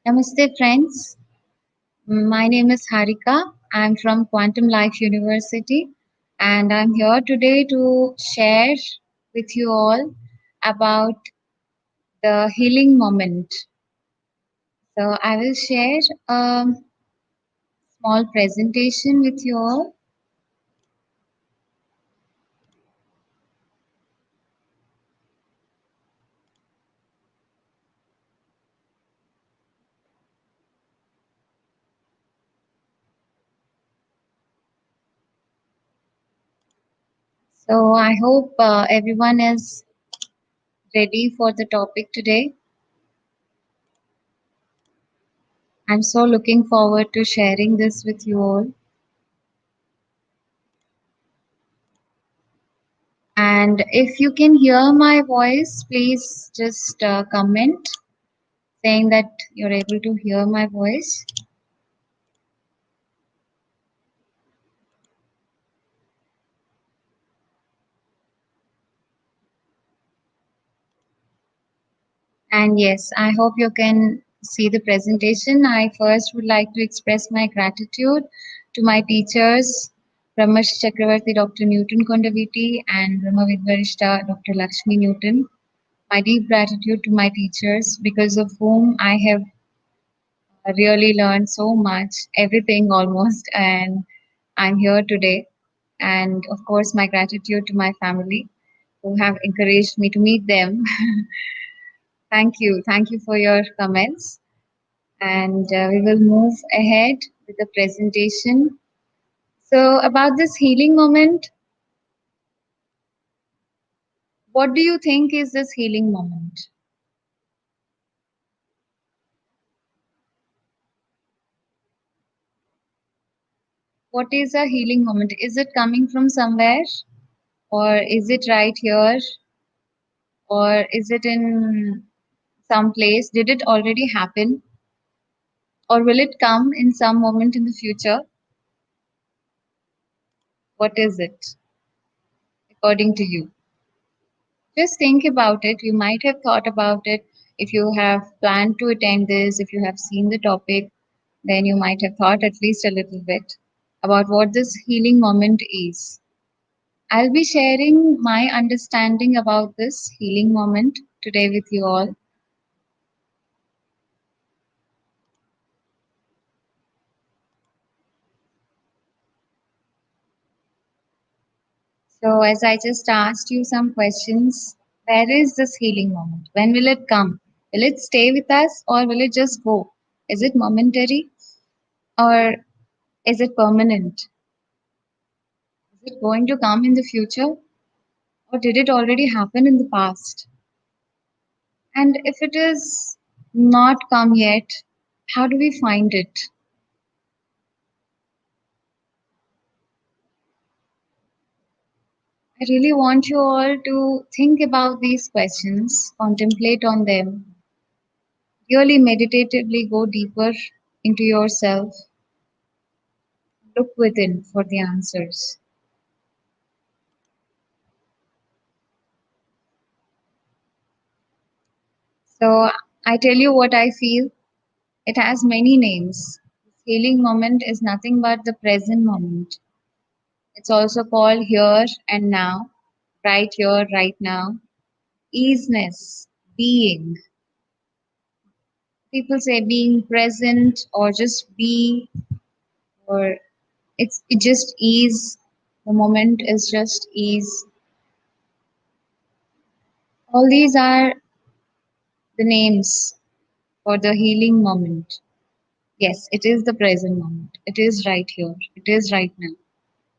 Namaste, friends. My name is Harika. I'm from Quantum Life University, and I'm here today to share with you all about the healing moment. So, I will share a small presentation with you all. So, I hope everyone is ready for the topic today. I'm so looking forward to sharing this with you all. And if you can hear my voice, please just comment saying that you're able to hear my voice. And yes, I hope you can see the presentation. I first would like to express my gratitude to my teachers, Brahmash Chakravarti Dr. Newton Kondaviti and Brahma Vidvarishta Dr. Lakshmi Newton. My deep gratitude to my teachers because of whom I have really learned so much, everything almost, and I'm here today. And of course, my gratitude to my family who have encouraged me to meet them. Thank you. Thank you for your comments. And we will move ahead with the presentation. So, about this healing moment, what do you think is this healing moment? What is a healing moment? Is it coming from somewhere? Or is it right here? Or is it in some place? Did it already happen? Or will it come in some moment in the future? What is it, according to you? Just think about it. You might have thought about it. If you have planned to attend this, if you have seen the topic, then you might have thought at least a little bit about what this healing moment is. I'll be sharing my understanding about this healing moment today with you all. So, as I just asked you some questions, where is this healing moment? When will it come? Will it stay with us or will it just go? Is it momentary or is it permanent? Is it going to come in the future or did it already happen in the past? And if it is not come yet, how do we find it? I really want you all to think about these questions, contemplate on them, really meditatively go deeper into yourself, look within for the answers. So I tell you what I feel. It has many names. This healing moment is nothing but the present moment. It's also called here and now, right here, right now. Easiness, being. People say being present or just be, or it just ease. The moment is just ease. All these are the names for the healing moment. Yes, it is the present moment. It is right here. It is right now.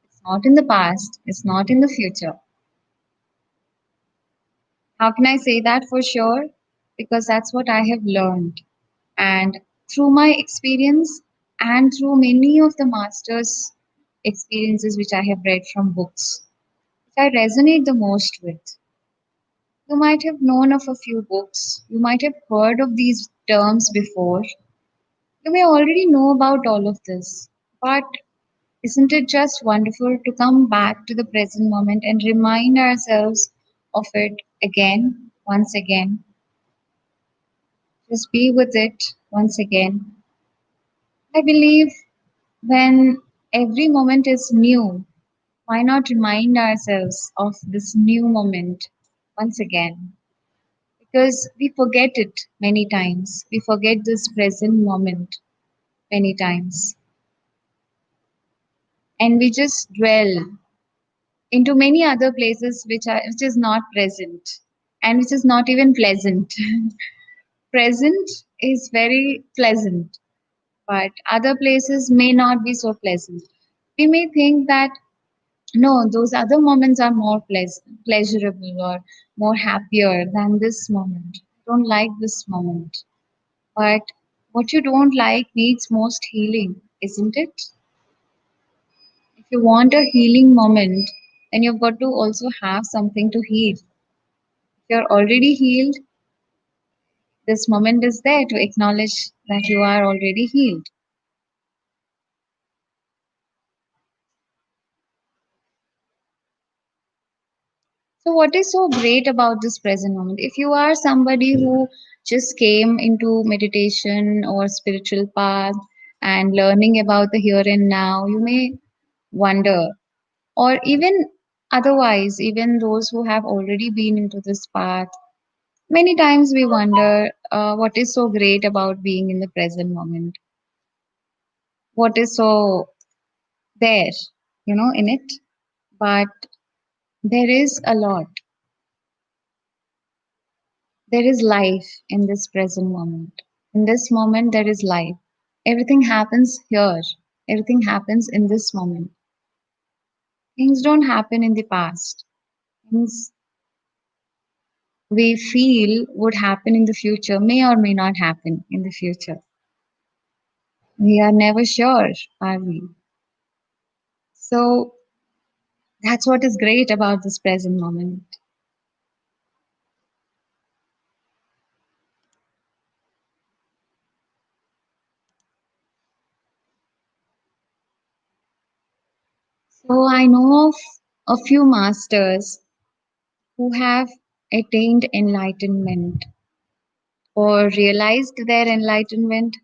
It's not in the past. It's not in the future. How can I say that for sure? Because that's what I have learned. And through my experience and through many of the masters' experiences which I have read from books, which I resonate the most with. You might have known of a few books. You might have heard of these terms before. You may already know about all of this. But isn't it just wonderful to come back to the present moment and remind ourselves of it again, once again? Just be with it once again. I believe when every moment is new, why not remind ourselves of this new moment once again? Because we forget it many times. We forget this present moment many times. And we just dwell into many other places which is not present and which is not even pleasant. Present is very pleasant, but other places may not be so pleasant. We may think that no, those other moments are more pleasurable or more happier than this moment. I don't like this moment. But what you don't like needs most healing, isn't it? If you want a healing moment, then you've got to also have something to heal. If you're already healed, this moment is there to acknowledge that you are already healed. So, what is so great about this present moment? If you are somebody who just came into meditation or spiritual path and learning about the here and now, you may wonder, or even otherwise, even those who have already been into this path, many times we wonder what is so great about being in the present moment? What is so there, in it? But there is a lot. There is life in this present moment. In this moment, there is life. Everything happens here. Everything happens in this moment. Things don't happen in the past. Things we feel would happen in the future may or may not happen in the future. We are never sure, are we? So that's what is great about this present moment. So I know of a few masters who have attained enlightenment or realized their enlightenment,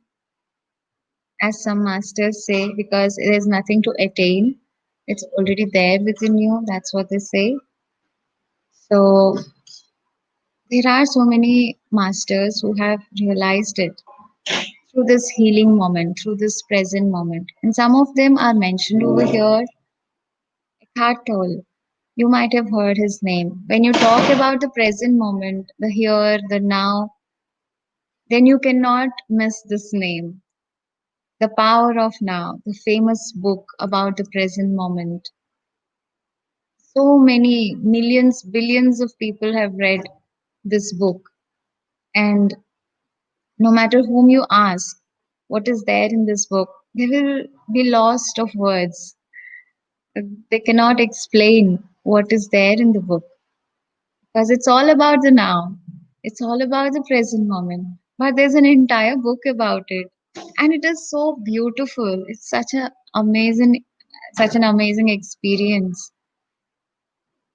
as some masters say, because there's nothing to attain. It's already there within you. That's what they say. So there are so many masters who have realized it through this healing moment, through this present moment. And some of them are mentioned over here. Eckhart Tolle, you might have heard his name. When you talk about the present moment, the here, the now, then you cannot miss this name. The Power of Now, the famous book about the present moment. So many millions, billions of people have read this book, and no matter whom you ask what is there in this book, they will be lost of words. They cannot explain what is there in the book because it's all about the now. It's all about the present moment. But there's an entire book about it, and it is so beautiful. It's such an amazing experience.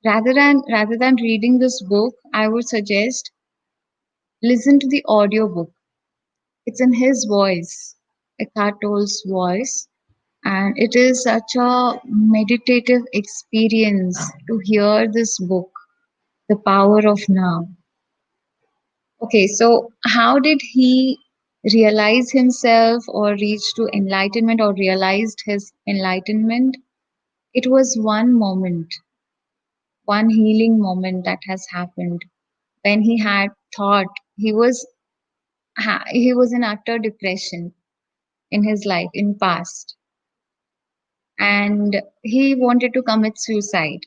Rather than reading this book, I would suggest listen to the audiobook. It's in his voice, Eckhart Tolle's voice, and it is such a meditative experience to hear this book, The Power of Now. Okay, so how did he realize himself or reach to enlightenment or realized his enlightenment? It was one moment, one healing moment that has happened when he had thought he was in utter depression in his life in past, and he wanted to commit suicide.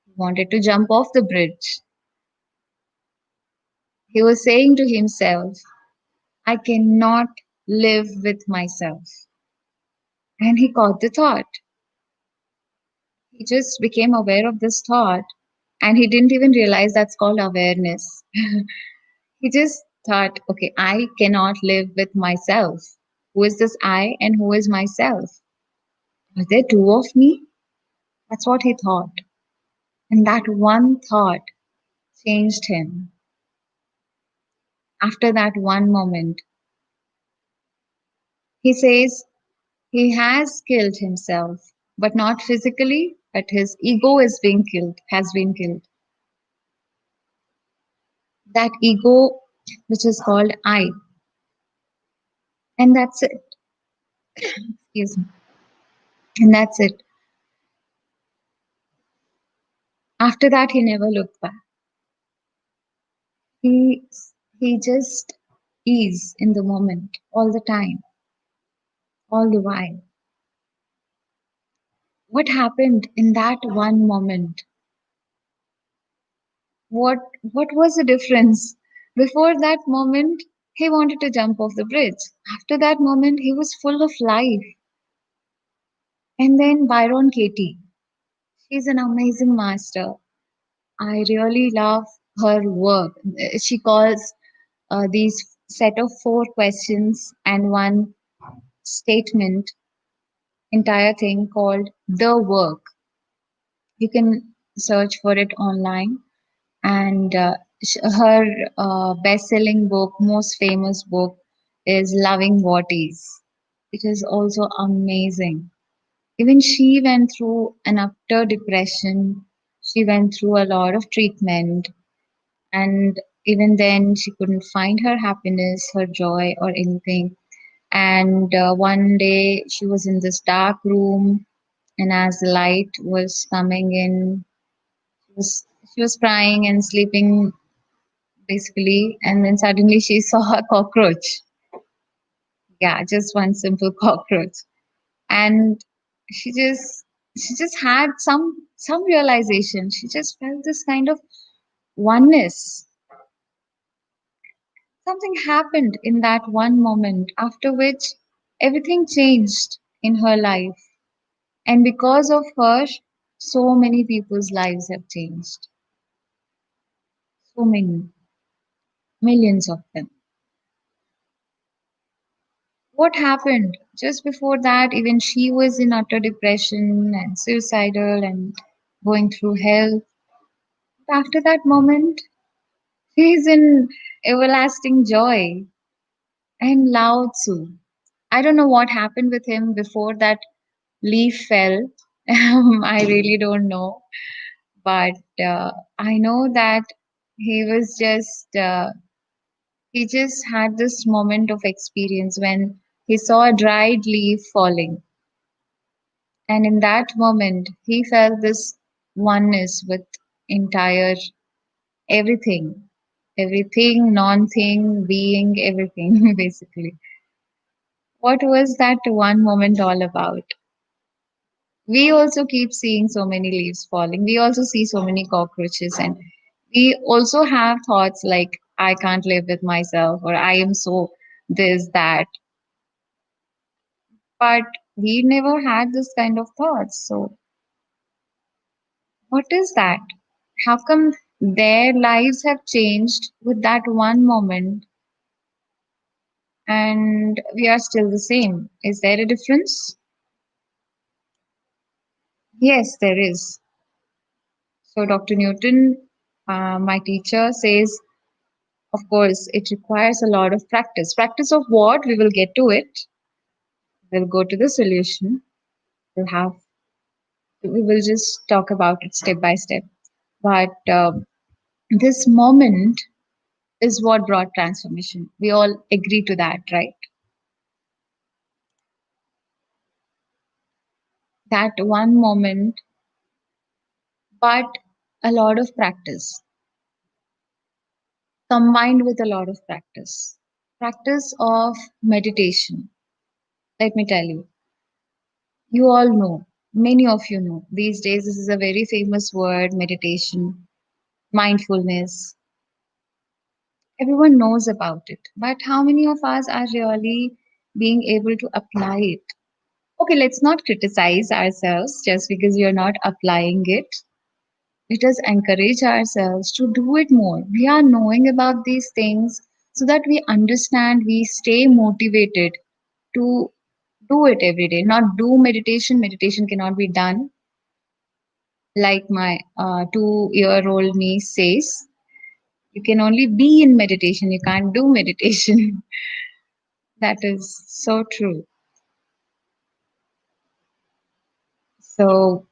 He wanted to jump off the bridge. He was saying to himself, I cannot live with myself. And he caught the thought. He just became aware of this thought, and he didn't even realize that's called awareness. He just thought, okay, I cannot live with myself. Who is this I and who is myself? Are there two of me? That's what he thought. And that one thought changed him. After that one moment, He says he has killed himself, but not physically, but his ego is being killed, has been killed. That ego, which is called I, and that's it. Excuse me. And that's it. After that, he never looked back. He he just is in the moment all the time, all the while. What happened in that one moment? What what was the difference? Before that moment, he wanted to jump off the bridge. After that moment, he was full of life. And then Byron Katie. She's an amazing master. I really love her work. She calls these set of four questions and one statement, entire thing called The Work. You can search for it online. And her best-selling book, most famous book, is Loving What Is. It is also amazing. Even she went through an utter depression. She went through a lot of treatment, and even then, she couldn't find her happiness, her joy, or anything. And one day, she was in this dark room, and as the light was coming in, she was crying and sleeping basically, and then suddenly she saw a cockroach. Yeah, just one simple cockroach. And she just she just had some realization. She just felt this kind of oneness. Something happened in that one moment, after which everything changed in her life. And because of her, so many people's lives have changed. So many, millions of them. What happened? Just before that, even she was in utter depression and suicidal and going through hell. But after that moment, she's in everlasting joy. And Lao Tzu. I don't know what happened with him before that leaf fell. I really don't know. But I know that he was he just had this moment of experience when he saw a dried leaf falling. And in that moment, he felt this oneness with entire everything, everything, non thing, being, everything, basically. What was that one moment all about? We also keep seeing so many leaves falling. We also see so many cockroaches, and we also have thoughts like, I can't live with myself, or I am so this, that. But we never had this kind of thoughts. So, what is that? How come their lives have changed with that one moment and we are still the same? Is there a difference? Yes, there is. So, Dr. Newton, my teacher, says, of course, it requires a lot of practice. Practice of what? We will get to it. We'll go to the solution. We'll have, we will just talk about it step by step. But this moment is what brought transformation. We all agree to that, right? That one moment, but a lot of practice combined with a lot of practice. Practice of meditation. Let me tell you, you all know, many of you know, these days this is a very famous word meditation, mindfulness. Everyone knows about it, but how many of us are really being able to apply it? Okay, let's not criticize ourselves just because you're not applying it. Let us encourage ourselves to do it more. We are knowing about these things so that we understand, we stay motivated to do it every day. Not do meditation. Meditation cannot be done like my 2-year-old niece says. You can only be in meditation, you can't do meditation. That is so true. So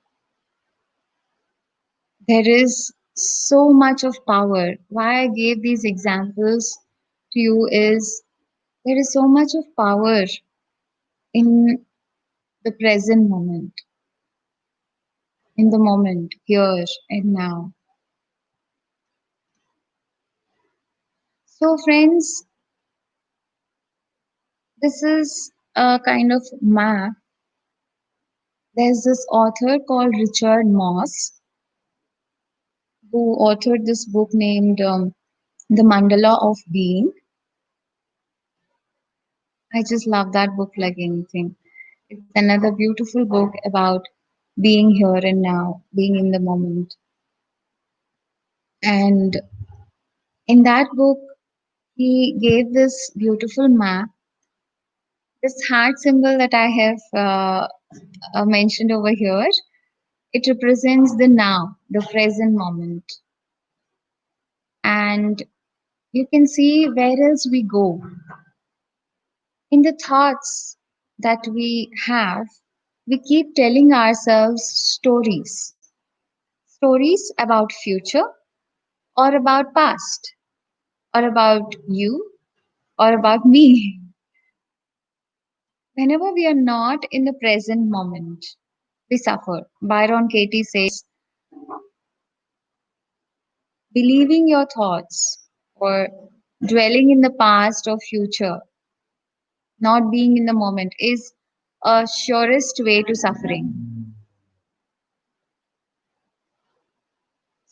there is so much of power. Why I gave these examples to you is there is so much of power in the present moment, in the moment, here and now. So, friends, this is a kind of map. There's this author called Richard Moss who authored this book named The Mandala of Being. I just love that book like anything. It's another beautiful book about being here and now, being in the moment. And in that book, he gave this beautiful map, this heart symbol that I have mentioned over here. It represents the now, the present moment. And you can see where else we go. In the thoughts that we have, we keep telling ourselves stories. Stories about future or about past or about you or about me. Whenever we are not in the present moment, we suffer. Byron Katie says, believing your thoughts or dwelling in the past or future, not being in the moment, is a surest way to suffering.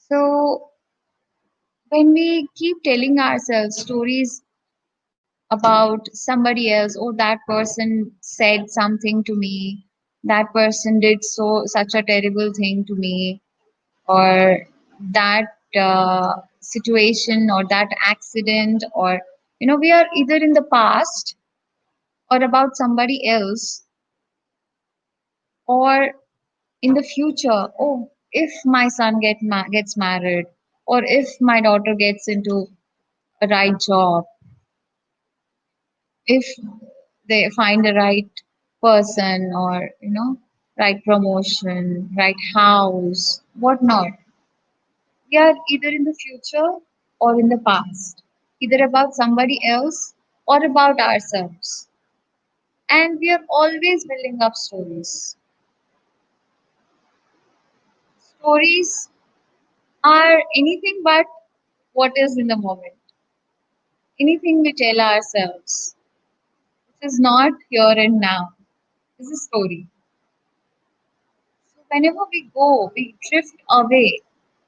So, when we keep telling ourselves stories about somebody else, oh, that person said something to me, that person did such a terrible thing to me, or that situation or that accident, or we are either in the past or about somebody else, or in the future, oh, if my son gets married, or if my daughter gets into a right job, if they find the right person, or right promotion, right house, whatnot. We are either in the future or in the past, either about somebody else or about ourselves. And we are always building up stories. Stories are anything but what is in the moment. Anything we tell ourselves, which is not here and now, is a story. So whenever we go, we drift away,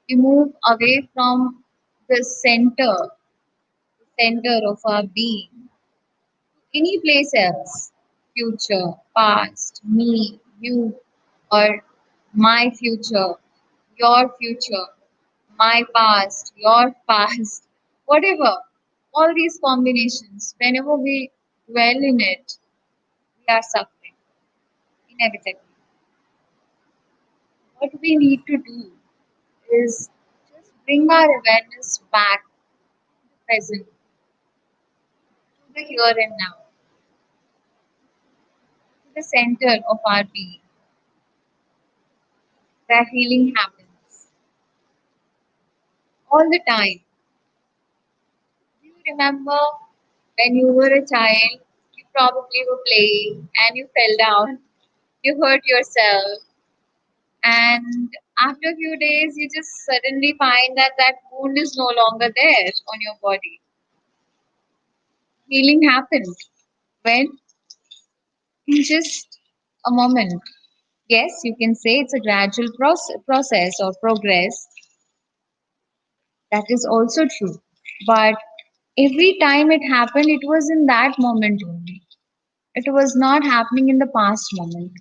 we move away from the center of our being, any place else, future, past, me, you, or my future, my past, your past, whatever, all these combinations, whenever we dwell in it, we are suffering, inevitably. What we need to do is just bring our awareness back to the present, to the here and now, to the center of our being, where healing happens all the time. Do you remember when you were a child, you probably were playing and you fell down, you hurt yourself, and after a few days, you just suddenly find that that wound is no longer there on your body. Healing happened when in just a moment. Yes, you can say it's a gradual process or progress. That is also true. But every time it happened, it was in that moment only. It was not happening in the past moment.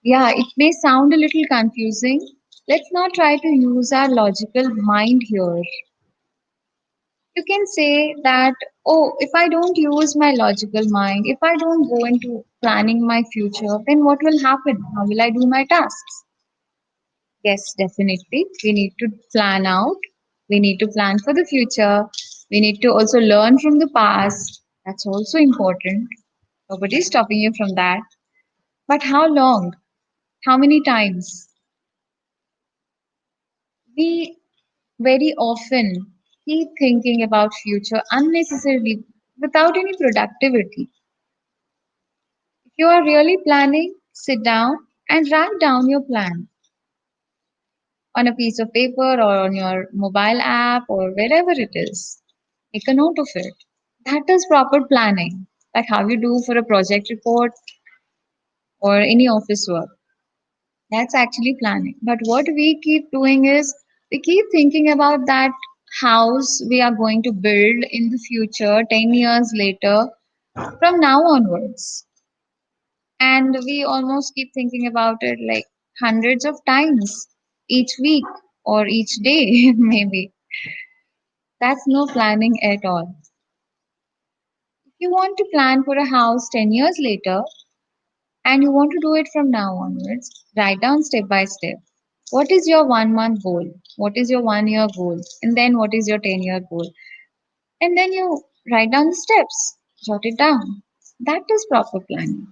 Yeah, it may sound a little confusing. Let's not try to use our logical mind here. You can say that, oh, if I don't use my logical mind, if I don't go into planning my future, then what will happen? How will I do my tasks? Yes, definitely. We need to plan out. We need to plan for the future. We need to also learn from the past. That's also important. Nobody is stopping you from that. But how long? How many times? We very often keep thinking about future unnecessarily without any productivity. If you are really planning, sit down and write down your plan on a piece of paper or on your mobile app or wherever it is. Make a note of it. That is proper planning, like how you do for a project report or any office work. That's actually planning. But what we keep doing is we keep thinking about that house we are going to build in the future, 10 years later, from now onwards. And we almost keep thinking about it like hundreds of times each week or each day, maybe. That's no planning at all. If you want to plan for a house 10 years later and you want to do it from now onwards, write down step by step. What is your 1 month goal? What is your 1 year goal? And then what is your 10-year goal? And then you write down the steps, jot it down. That is proper planning.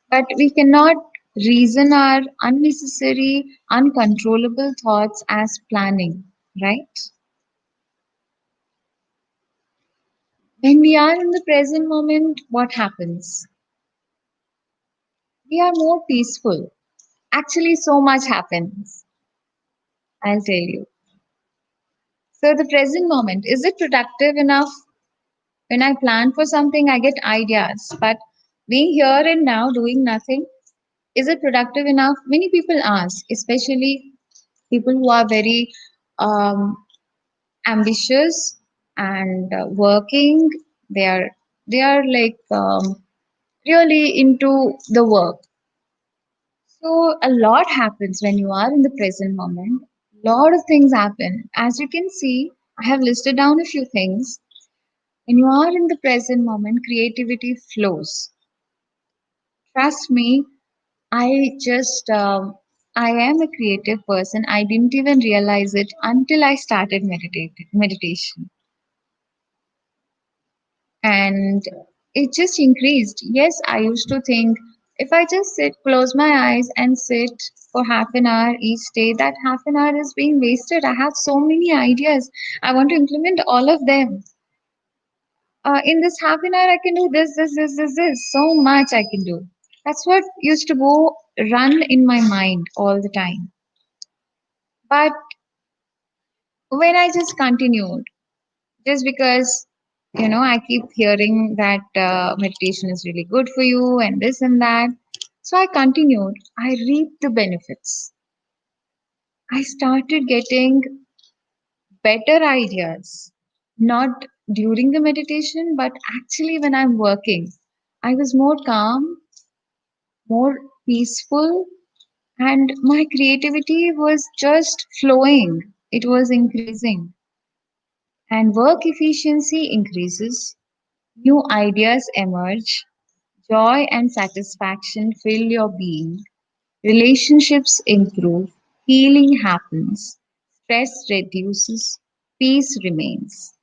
But we cannot reason our unnecessary, uncontrollable thoughts as planning, right? When we are in the present moment, what happens? We are more peaceful. Actually, so much happens. I'll tell you. So, the present moment, is it productive enough? When I plan for something, I get ideas. But being here and now doing nothing, is it productive enough? Many people ask, especially people who are very um, ambitious and working. They are they are like really into the work. So a lot happens when you are in the present moment. A lot of things happen. As you can see, I have listed down a few things. When you are in the present moment, creativity flows. Trust me, I just I am a creative person. I didn't even realize it until I started meditation, and it just increased. Yes, I used to think if I just sit, close my eyes, and sit for half an hour each day, that half an hour is being wasted. I have so many ideas. I want to implement all of them. In this half an hour, I can do this. So much I can do. That's what used to go run in my mind all the time. But when I just continued, just because, I keep hearing that meditation is really good for you and this and that. So I continued. I reaped the benefits. I started getting better ideas, not during the meditation, but actually when I'm working. I was more calm, more peaceful, and my creativity was just flowing. It was increasing. And work efficiency increases, new ideas emerge, joy and satisfaction fill your being, relationships improve, healing happens, stress reduces, peace remains.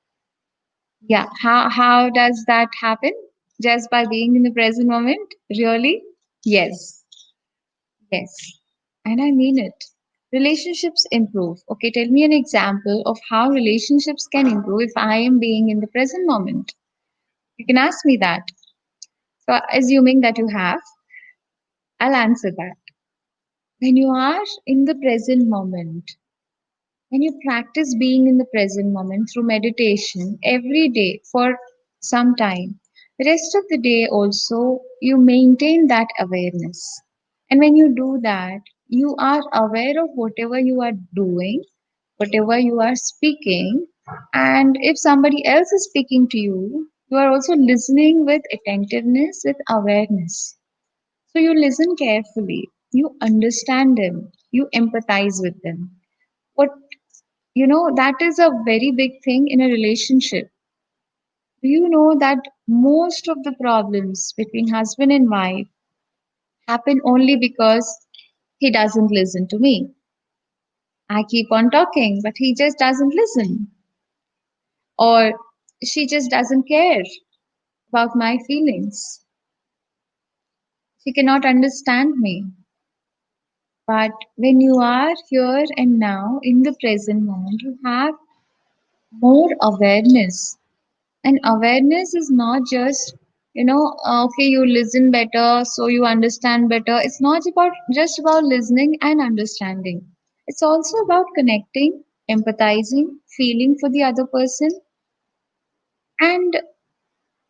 Yeah, how does that happen? Just by being in the present moment? Really? Yes, yes. And I mean it. Relationships improve. Okay, tell me an example of how relationships can improve if I am being in the present moment. You can ask me that. So, assuming that you have, I'll answer that. When you are in the present moment, when you practice being in the present moment through meditation every day for some time, the rest of the day also you maintain that awareness. And when you do that, you are aware of whatever you are doing, whatever you are speaking, and if somebody else is speaking to you, you are also listening with attentiveness, with awareness. So you listen carefully, you understand them, you empathize with them. What that is a very big thing in a relationship. Do you know that most of the problems between husband and wife happen only because he doesn't listen to me? I keep on talking, but he just doesn't listen. Or she just doesn't care about my feelings. She cannot understand me. But when you are here and now in the present moment, you have more awareness. And awareness is not just, okay, you listen better, so you understand better. It's not about just about listening and understanding. It's also about connecting, empathizing, feeling for the other person, and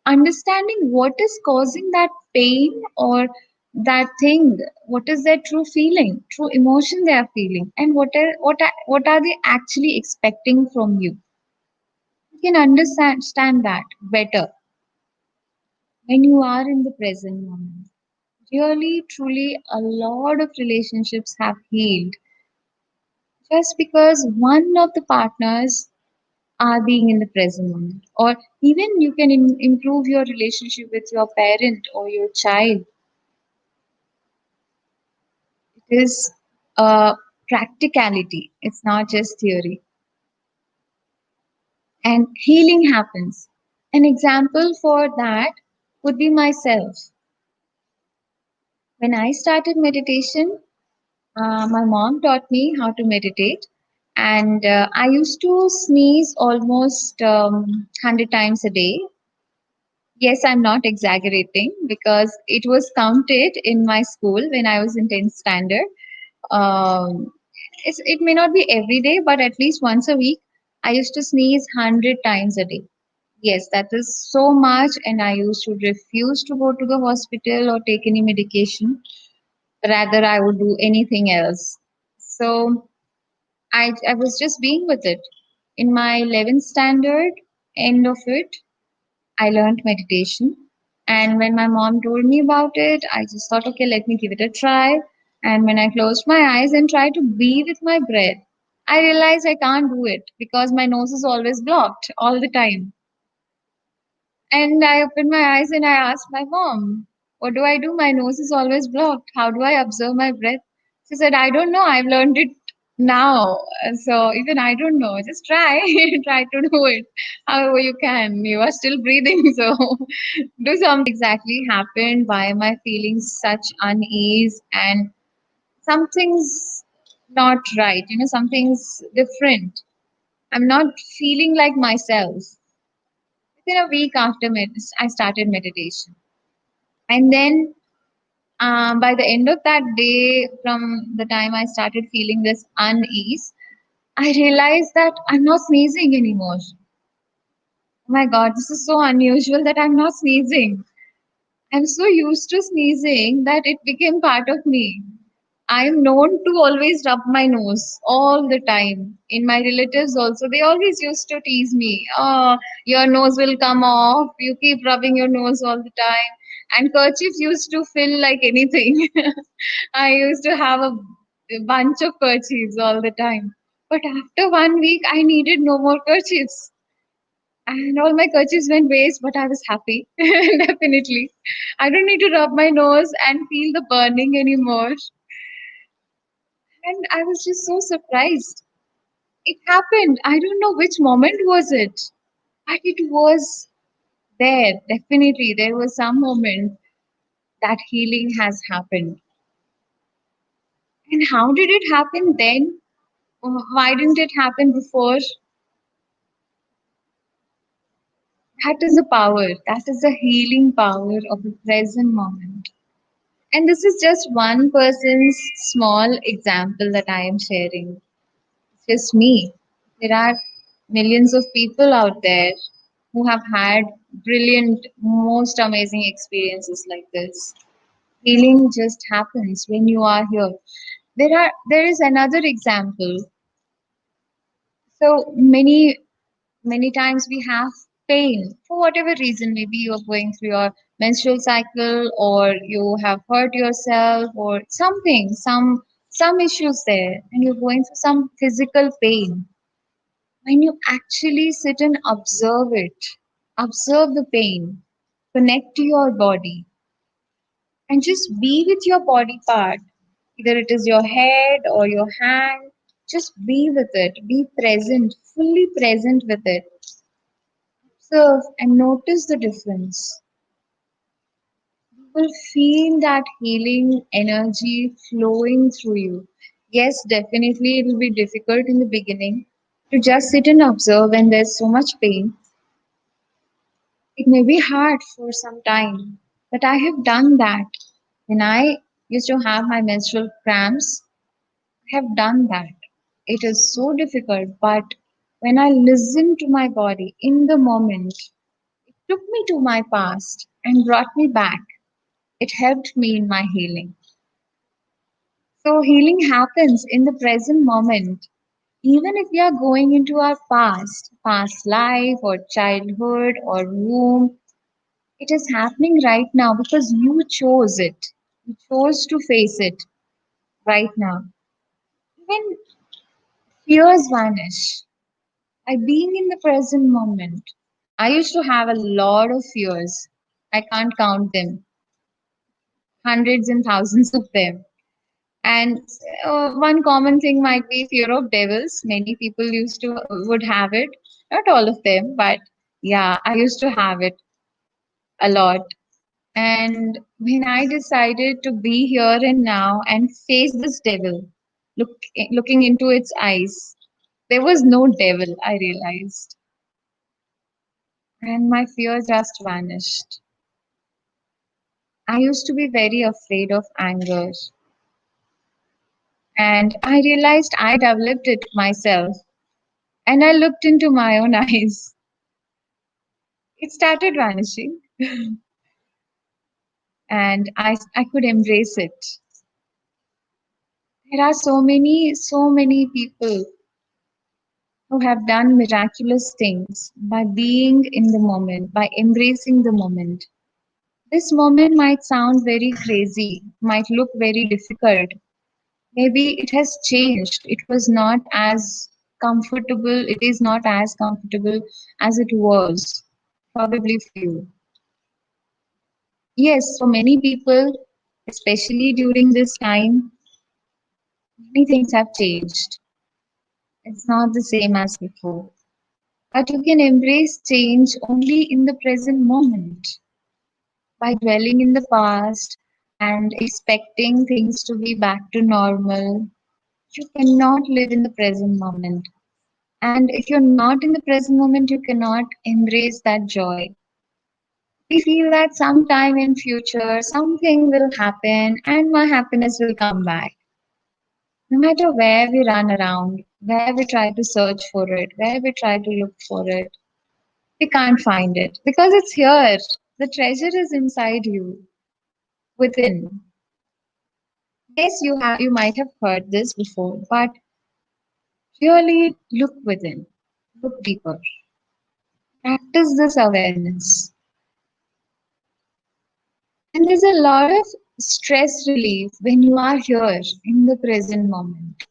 understanding what is causing that pain or that thing, what is their true feeling, true emotion they are feeling, and what are they actually expecting from you. You can understand that better when you are in the present moment. Really, truly, a lot of relationships have healed just because one of the partners are being in the present moment. Or even you can improve your relationship with your parent or your child. It is a practicality, it's not just theory. And healing happens. An example for that would be myself. When I started meditation, my mom taught me how to meditate, and I used to sneeze almost 100 times a day. Yes, I'm not exaggerating because it was counted in my school when I was in 10th standard. Um, it may not be every day, but at least once a week, I used to sneeze 100 times a day. Yes, that is so much, and I used to refuse to go to the hospital or take any medication. Rather, I would do anything else. So I was just being with it. In my 11th standard, end of it, I learned meditation. And when my mom told me about it, I just thought, okay, let me give it a try. And when I closed my eyes and tried to be with my breath, I realized I can't do it because my nose is always blocked all the time. And I opened my eyes and I asked my mom, what do I do? My nose is always blocked. How do I observe my breath? She said, I don't know. I've learned it now. So even I don't know. Just try. Try to do it however you can. You are still breathing. So do something exactly happened. Why am I feeling such unease? And something's not right. Something's different. I'm not feeling like myself. Within a week after I started meditation. And then by the end of that day, from the time I started feeling this unease, I realized that I'm not sneezing anymore. Oh my God, this is so unusual that I'm not sneezing. I'm so used to sneezing that it became part of me. I'm known to always rub my nose all the time. In my relatives also, they always used to tease me. Oh, your nose will come off. You keep rubbing your nose all the time. And kerchiefs used to fill like anything. I used to have a bunch of kerchiefs all the time. But after 1 week, I needed no more kerchiefs. And all my kerchiefs went waste, but I was happy. Definitely. I don't need to rub my nose and feel the burning anymore. And I was just so surprised. It happened. I don't know which moment was it, but it was there. Definitely, there was some moment that healing has happened. And how did it happen then? Why didn't it happen before? That is the power. That is the healing power of the present moment. And this is just one person's small example that I am sharing. It's just me. There are millions of people out there who have had brilliant, most amazing experiences like this. Healing just happens when you are here. There is another example. So many times we have pain for whatever reason. Maybe you're going through your menstrual cycle, or you have hurt yourself, or something, some issues there, and you're going through some physical pain. When you actually sit and observe it, observe the pain, connect to your body, and just be with your body part, either it is your head or your hand. Just be with it, be present, fully present with it. Observe and notice the difference. will feel that healing energy flowing through you. Yes, definitely it will be difficult in the beginning to just sit and observe when there's so much pain. It may be hard for some time, but I have done that. When I used to have my menstrual cramps, I have done that. It is so difficult, but when I listen to my body in the moment, it took me to my past and brought me back. It helped me in my healing. So, healing happens in the present moment. Even if we are going into our past life or childhood or womb, it is happening right now because you chose it. You chose to face it right now. Even fears vanish by being in the present moment. I used to have a lot of fears. I can't count them, hundreds and thousands of them. And one common thing might be fear of devils. Many people used to would have it. Not all of them, but yeah, I used to have it a lot. And when I decided to be here and now and face this devil, looking into its eyes, there was no devil, I realized. And my fear just vanished. I used to be very afraid of anger. And I realized I developed it myself. And I looked into my own eyes. It started vanishing. And I could embrace it. There are so many people who have done miraculous things by being in the moment, by embracing the moment. This moment might sound very crazy, might look very difficult. Maybe it has changed. It was not as comfortable, it is not as comfortable as it was, probably for you. Yes, for many people, especially during this time, many things have changed. It's not the same as before. But you can embrace change only in the present moment. By dwelling in the past and expecting things to be back to normal, you cannot live in the present moment. And if you're not in the present moment, you cannot embrace that joy. We feel that sometime in future something will happen and my happiness will come back. No matter where we run around, where we try to search for it, where we try to look for it, we can't find it because it's here. The treasure is inside you, within. Yes, you might have heard this before, but really look within, look deeper. Practice this awareness. And there's a lot of stress relief when you are here in the present moment.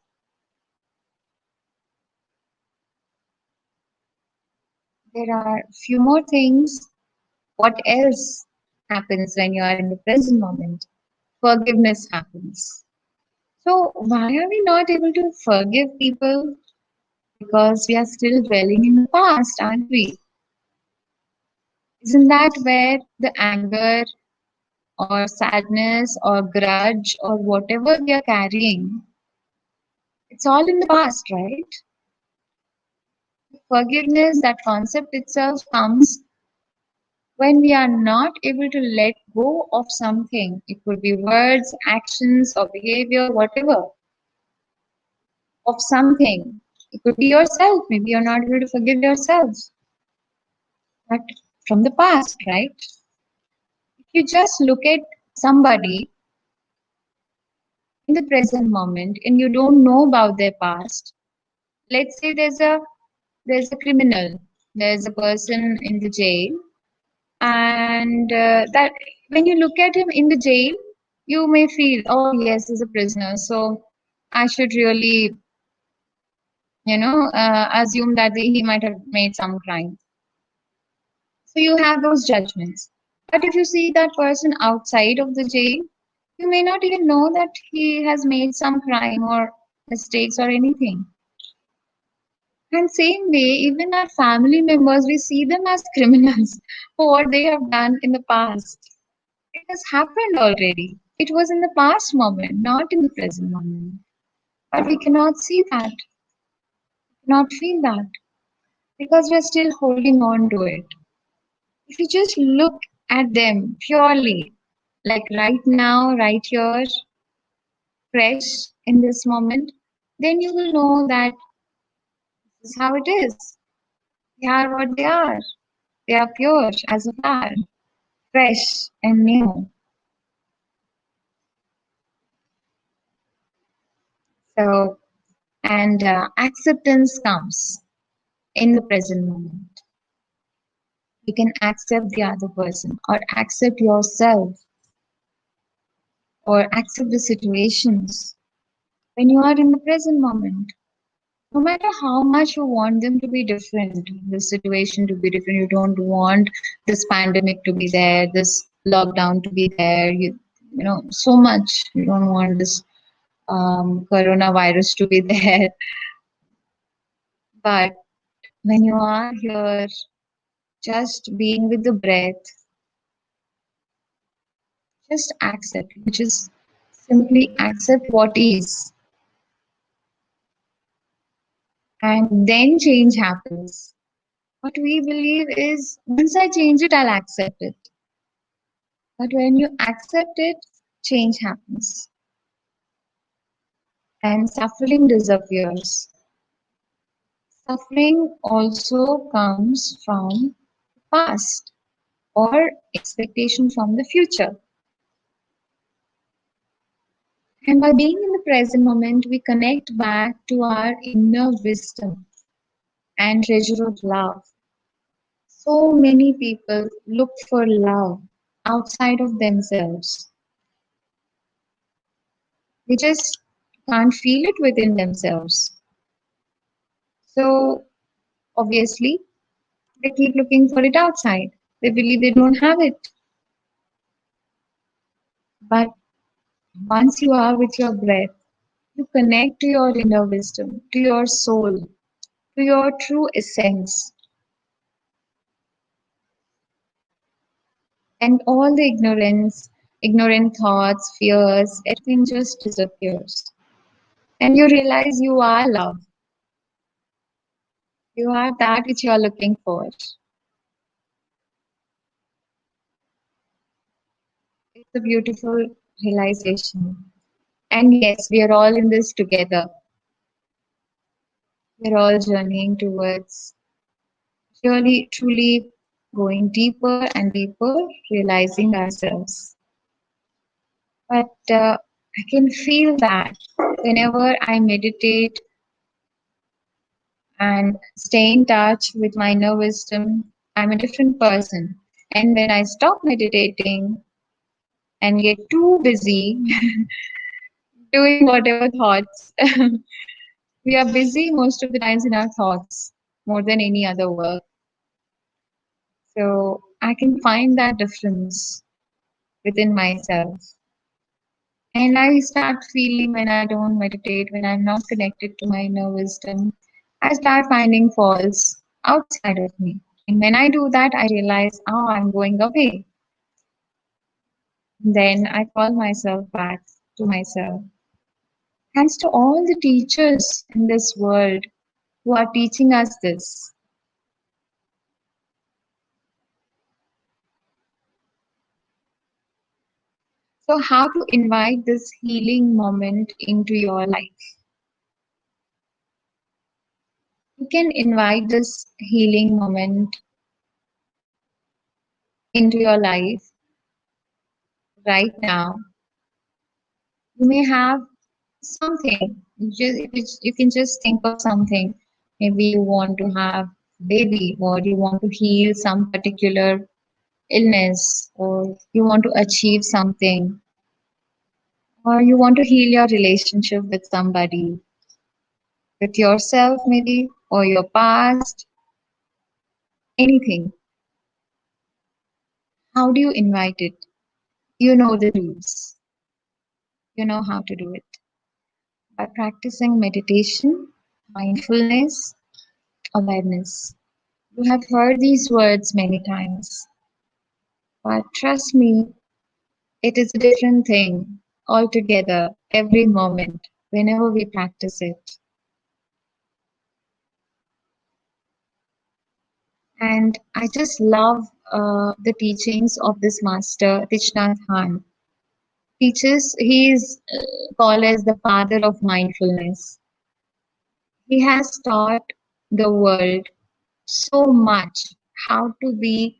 There are few more things. What else happens when you are in the present moment? Forgiveness happens. So why are we not able to forgive people? Because we are still dwelling in the past, aren't we? Isn't that where the anger or sadness or grudge or whatever we are carrying, it's all in the past, right? Forgiveness, that concept itself comes when we are not able to let go of something. It could be words, actions, or behavior, whatever, of something. It could be yourself. Maybe you're not able to forgive yourself, but from the past, right? If you just look at somebody in the present moment and you don't know about their past, let's say there's a criminal, there's a person in the jail, and that when you look at him in the jail, you may feel, oh yes, he's a prisoner, so I should really, assume that he might have made some crime. So you have those judgments. But if you see that person outside of the jail, you may not even know that he has made some crime or mistakes or anything. And same way, even our family members, we see them as criminals for what they have done in the past. It has happened already. It was in the past moment, not in the present moment. But we cannot see that, cannot feel that, because we're still holding on to it. If you just look at them purely, like right now, right here, fresh in this moment, then you will know that this is how it is. They are what they are. They are pure as a flower, fresh and new. So, and acceptance comes in the present moment. You can accept the other person, or accept yourself, or accept the situations when you are in the present moment. No matter how much you want them to be different, the situation to be different, you don't want this pandemic to be there, this lockdown to be there, you know, so much. You don't want this coronavirus to be there. But when you are here, just being with the breath, just accept, which is simply accept what is, and then change happens. What we believe is once I change it, I'll accept it. But when you accept it, change happens and suffering disappears. Suffering also comes from the past or expectation from the future. And by being in the present moment, we connect back to our inner wisdom and treasure of love. So many people look for love outside of themselves. They just can't feel it within themselves. So obviously, they keep looking for it outside. They believe they don't have it. But once you are with your breath, you connect to your inner wisdom, to your soul, to your true essence. And all the ignorant thoughts, fears, everything just disappears. And you realize you are love. You are that which you are looking for. It's a beautiful realization. And yes, we are all in this together. We're all journeying towards really, truly going deeper and deeper, realizing ourselves. But I can feel that whenever I meditate and stay in touch with my inner wisdom, I'm a different person. And when I stop meditating and get too busy doing whatever thoughts, we are busy most of the times in our thoughts more than any other work. So I can find that difference within myself. And I start feeling when I don't meditate, when I'm not connected to my inner wisdom, I start finding faults outside of me. And when I do that, I realize, oh, I'm going away. Then I call myself back to myself. Thanks to all the teachers in this world who are teaching us this. So, how to invite this healing moment into your life? You can invite this healing moment into your life right now. You may have something. You can just think of something. Maybe you want to have baby, or you want to heal some particular illness, or you want to achieve something, or you want to heal your relationship with somebody, with yourself maybe, or your past, anything. How do you invite it? You know the rules. You know how to do it. By practicing meditation, mindfulness, awareness. You have heard these words many times, but trust me, It is a different thing altogether every moment whenever we practice it. And I just love the teachings of this master, Thich Nhat Hanh. He is called as the father of mindfulness. He has taught the world so much how to be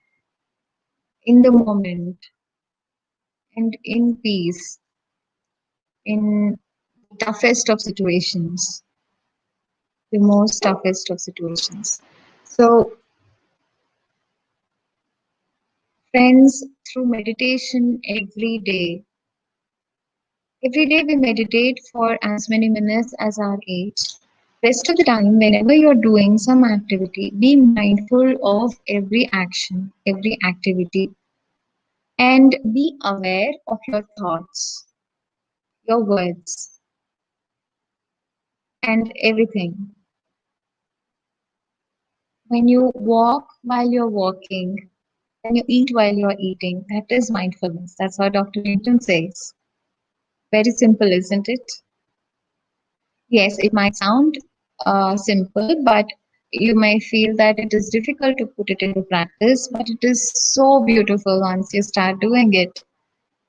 in the moment and in peace in toughest of situations, the most toughest of situations. So, friends, through meditation every day we meditate for as many minutes as our age. Rest of the time, whenever you're doing some activity, be mindful of every action, every activity, and be aware of your thoughts, your words, and everything. When you walk while you're walking, when you eat while you're eating, that is mindfulness. That's what Dr. Newton says. Very simple, isn't it? Yes, it might sound simple, but you may feel that it is difficult to put it into practice, but it is so beautiful once you start doing it.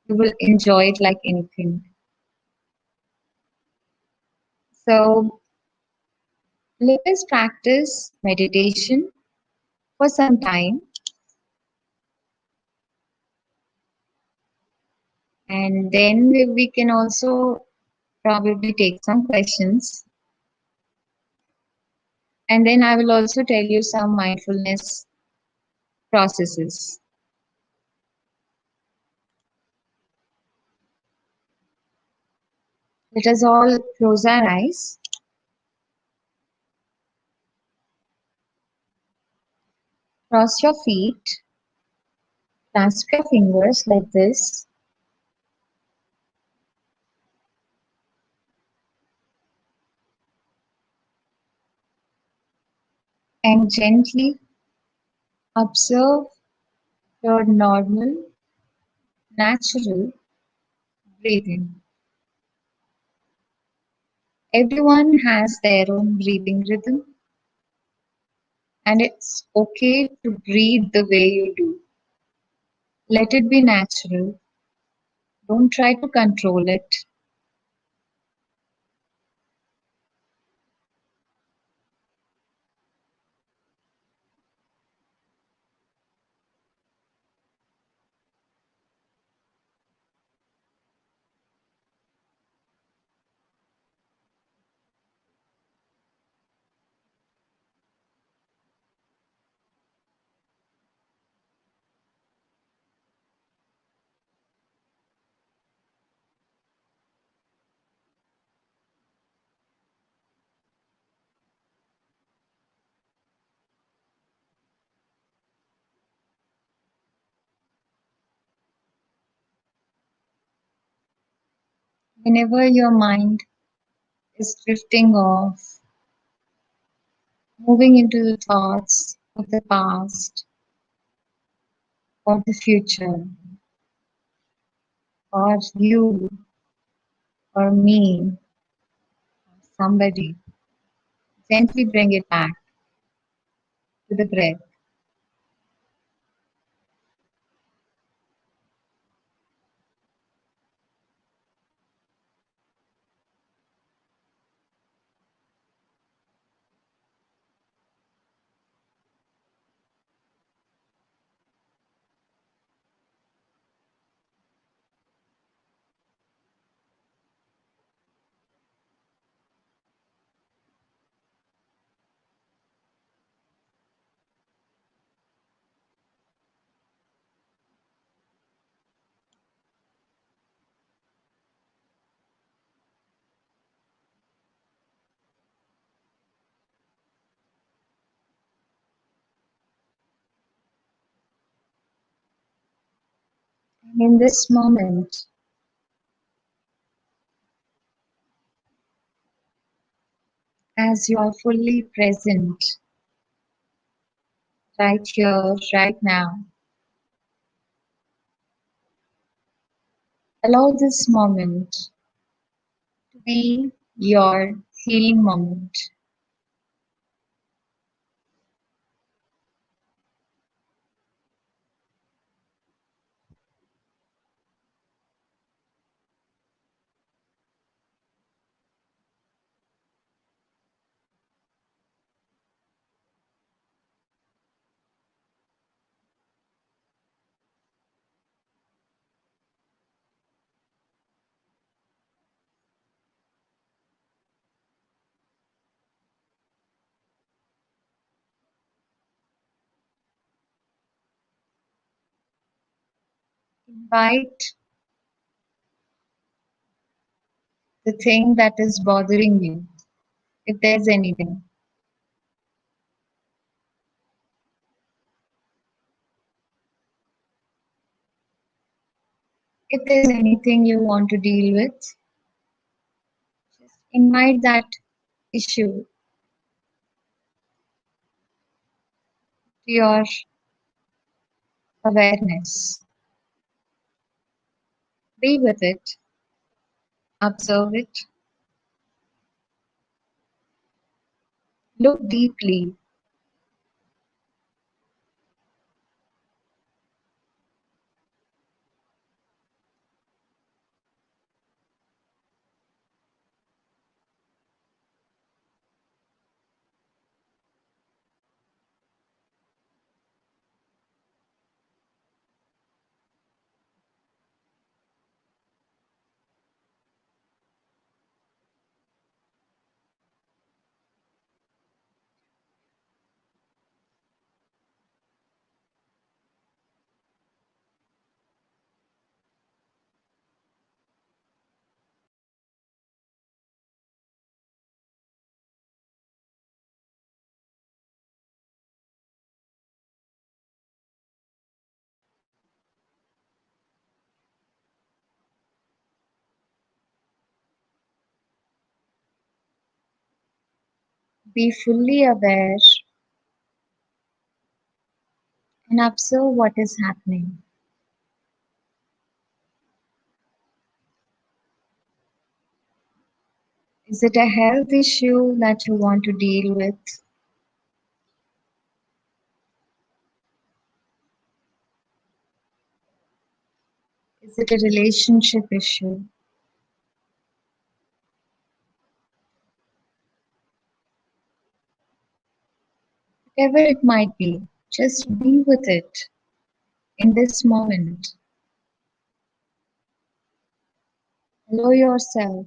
You will enjoy it like anything. So let us practice meditation for some time, and then we can also probably take some questions. And then I will also tell you some mindfulness processes. Let us all close our eyes, cross your feet, clasp your fingers like this, and gently observe your normal, natural breathing. Everyone has their own breathing rhythm, and it's okay to breathe the way you do. Let it be natural. Don't try to control it. Whenever your mind is drifting off, moving into the thoughts of the past or the future, or you or me, somebody, gently bring it back to the breath. And in this moment, as you are fully present right here, right now, Allow this moment to be your healing moment. Invite the thing that is bothering you, if there's anything. If there's anything you want to deal with, just invite that issue to your awareness. Be with it, observe it, look deeply. Be fully aware and observe what is happening. Is it a health issue that you want to deal with? Is it a relationship issue? Whatever it might be, just be with it in this moment. Allow yourself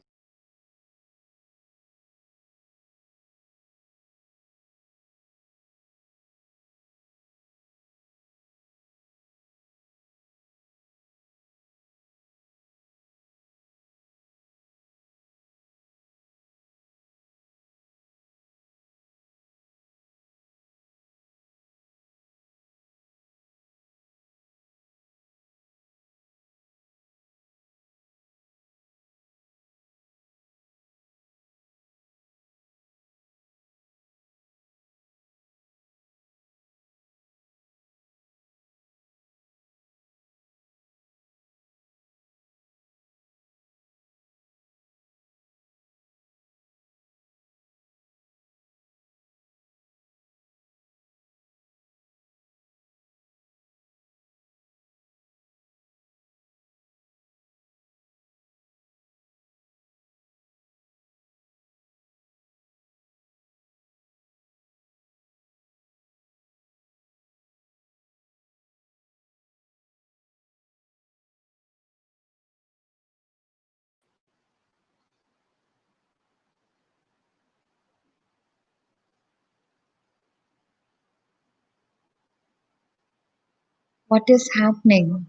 what is happening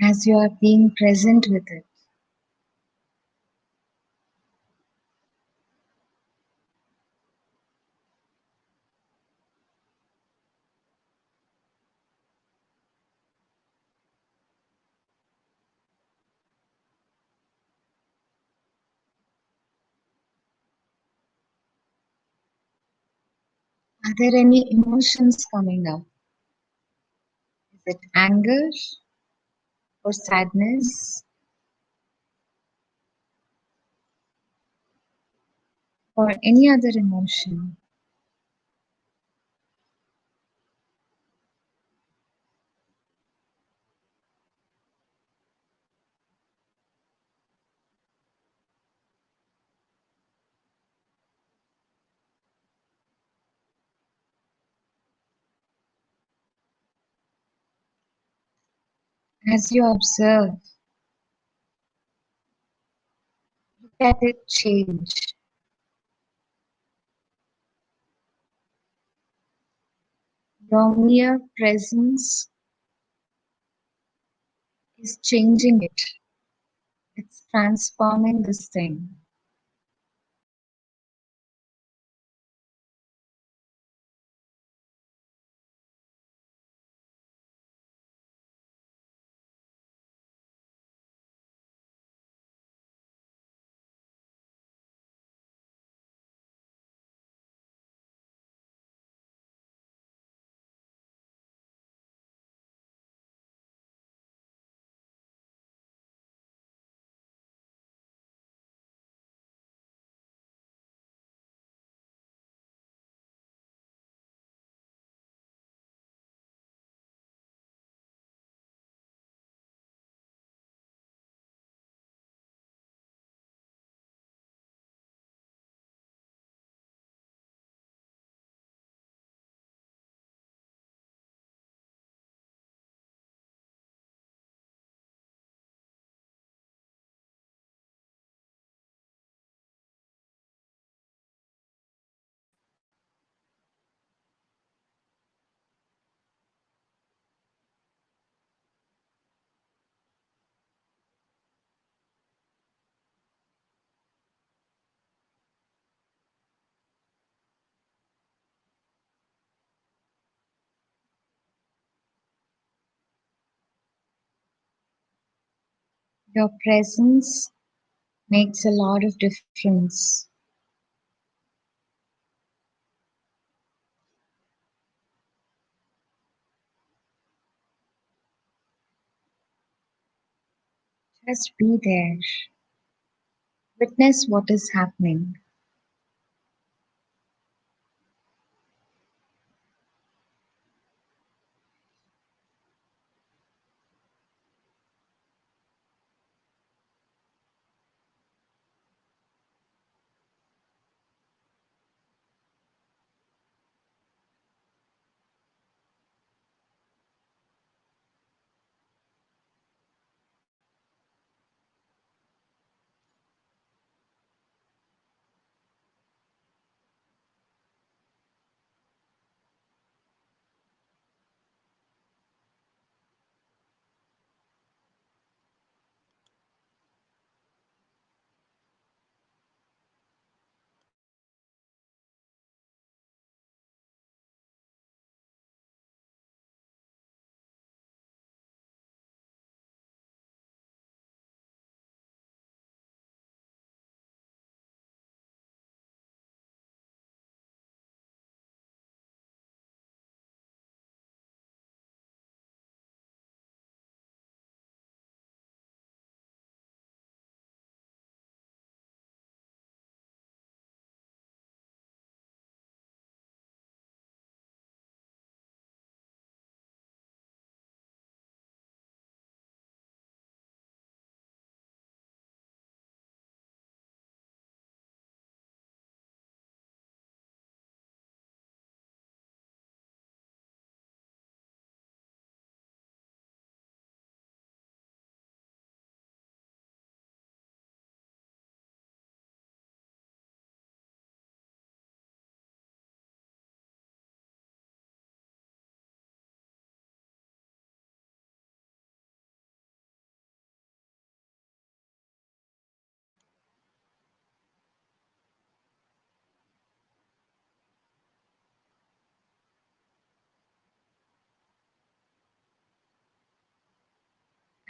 as you are being present with it. Are there any emotions coming up? Is it anger? or sadness or any other emotion. As you observe, look at it change. Your mere presence is changing it. It's transforming this thing. Your presence makes a lot of difference. Just be there. Witness what is happening.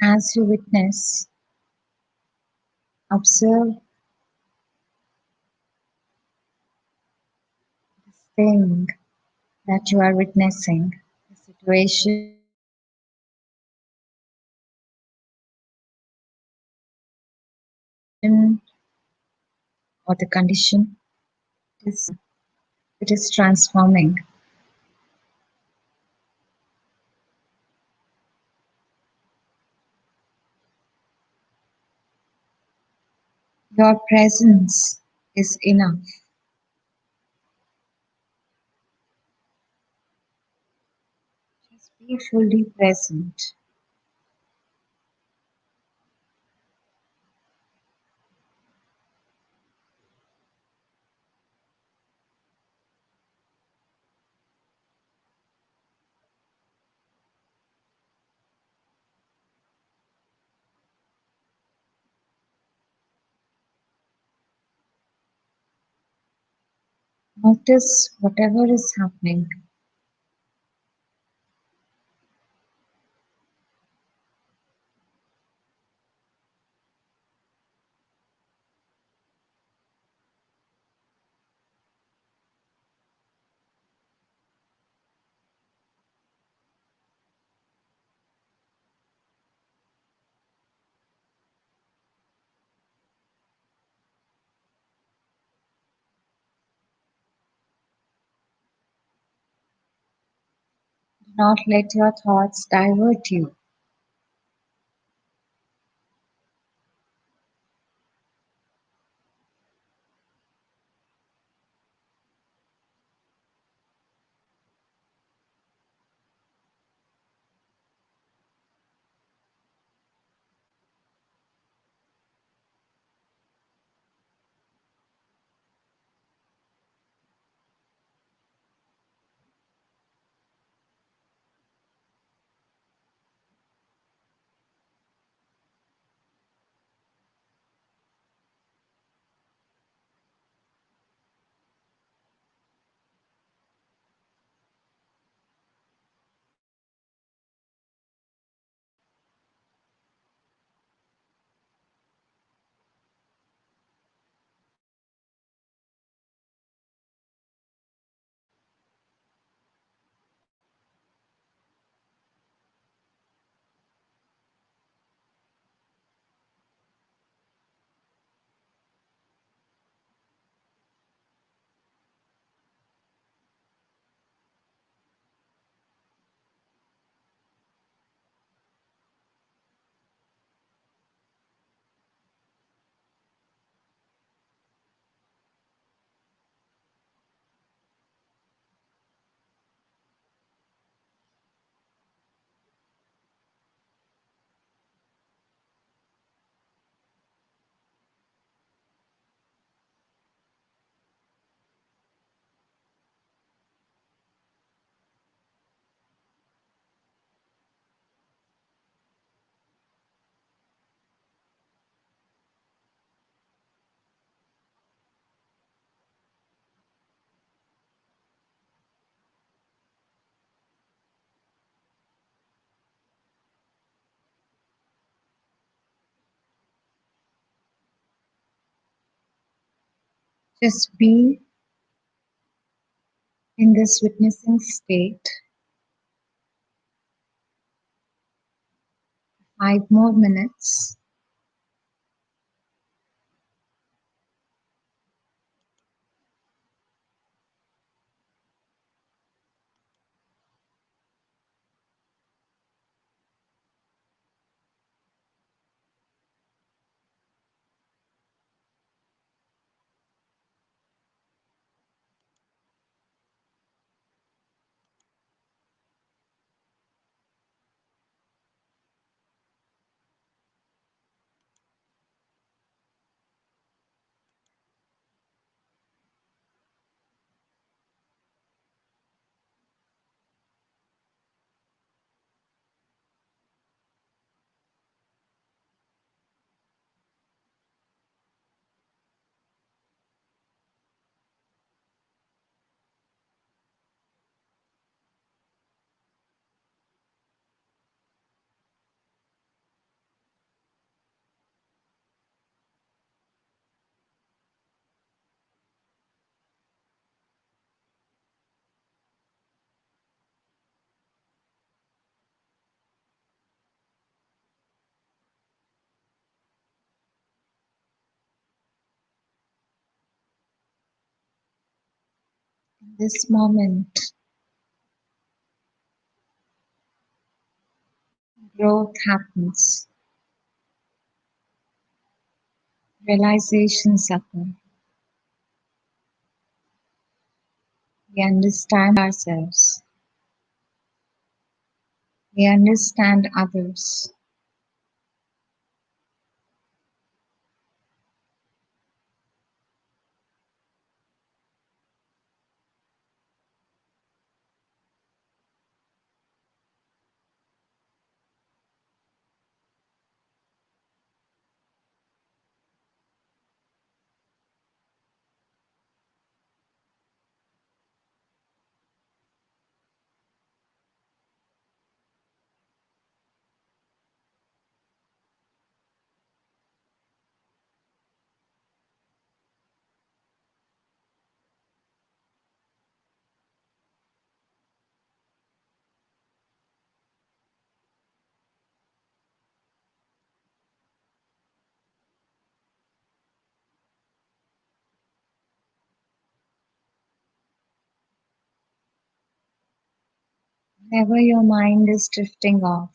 As you witness, observe this thing that you are witnessing, the situation, or the condition. It is, it is transforming. Your presence is enough. Just be fully present. Notice whatever is happening. Do not let your thoughts divert you. Just be in this witnessing state. 5 more minutes. This moment, growth happens, realizations occur. We understand ourselves, we understand others. Whenever your mind is drifting off,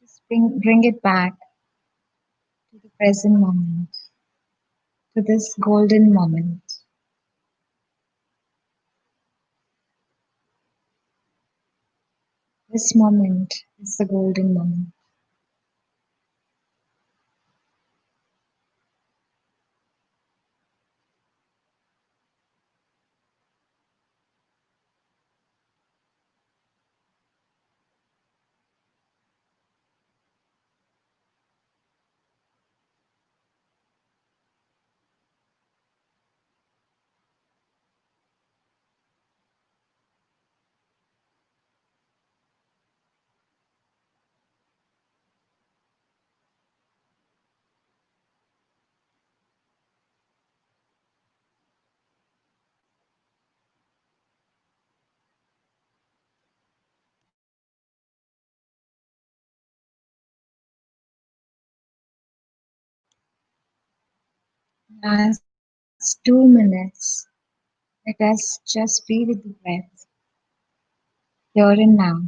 just bring it back to the present moment, to this golden moment. This moment is the golden moment. Last 2 minutes, let us just be with the breath, here and now.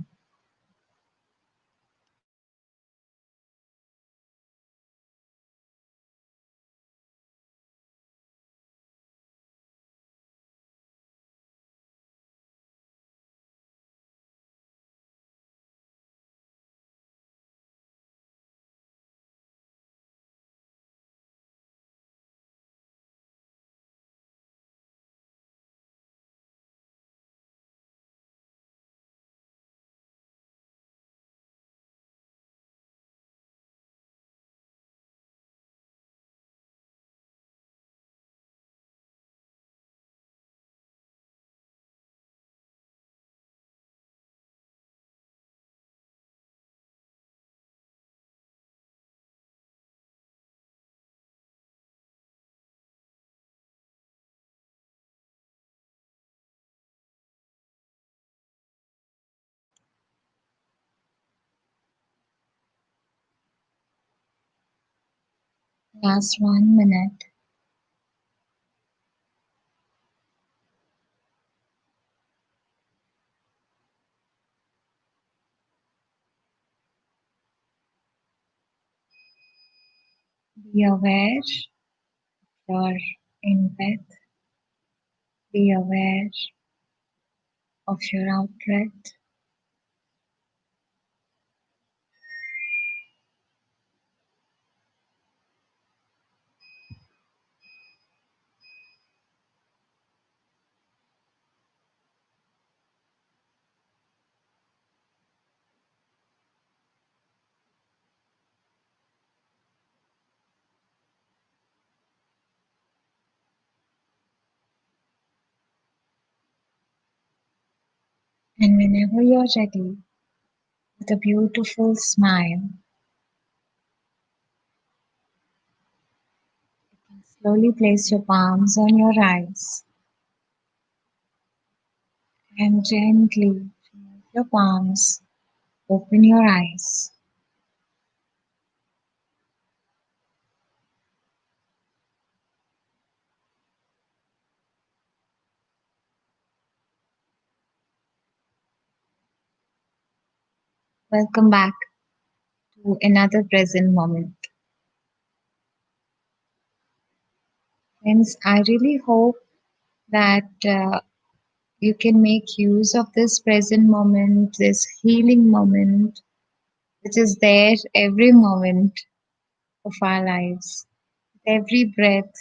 Last 1 minute. Be aware you're in breath. Be aware of your out breath. And whenever you're ready, with a beautiful smile, slowly place your palms on your eyes and gently remove your palms. Open your eyes. Welcome back to another present moment. Friends, I really hope that you can make use of this present moment, this healing moment, which is there every moment of our lives. Every breath,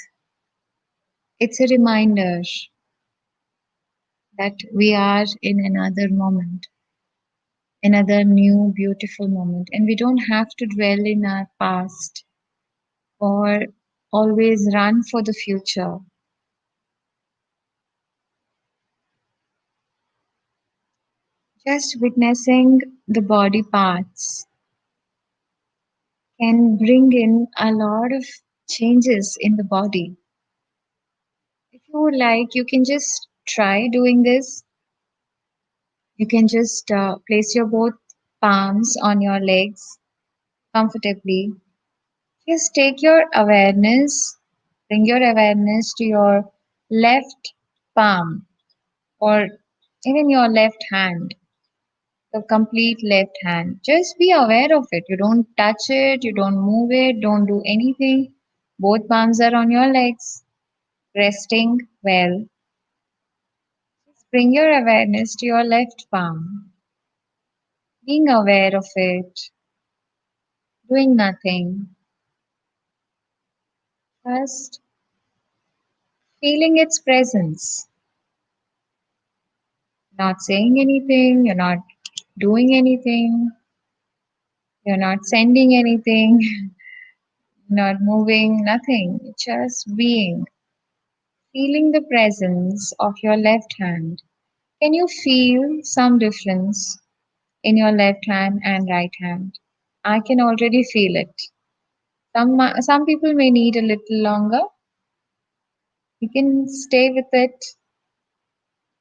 it's a reminder that we are in another moment, another new, beautiful moment. And we don't have to dwell in our past or always run for the future. Just witnessing the body parts can bring in a lot of changes in the body. If you would like, you can just try doing this. You can just place your both palms on your legs comfortably. Just take your awareness, bring your awareness to your left palm or even your left hand, the complete left hand. Just be aware of it. You don't touch it, you don't move it, don't do anything. Both palms are on your legs, resting well. Just bring your awareness to your left palm, being aware of it, doing nothing, just feeling its presence, not saying anything, you're not doing anything, you're not sending anything, not moving, nothing, just being, feeling the presence of your left hand. Can you feel some difference in your left hand and right hand? I can already feel it. Some people may need a little longer. You can stay with it.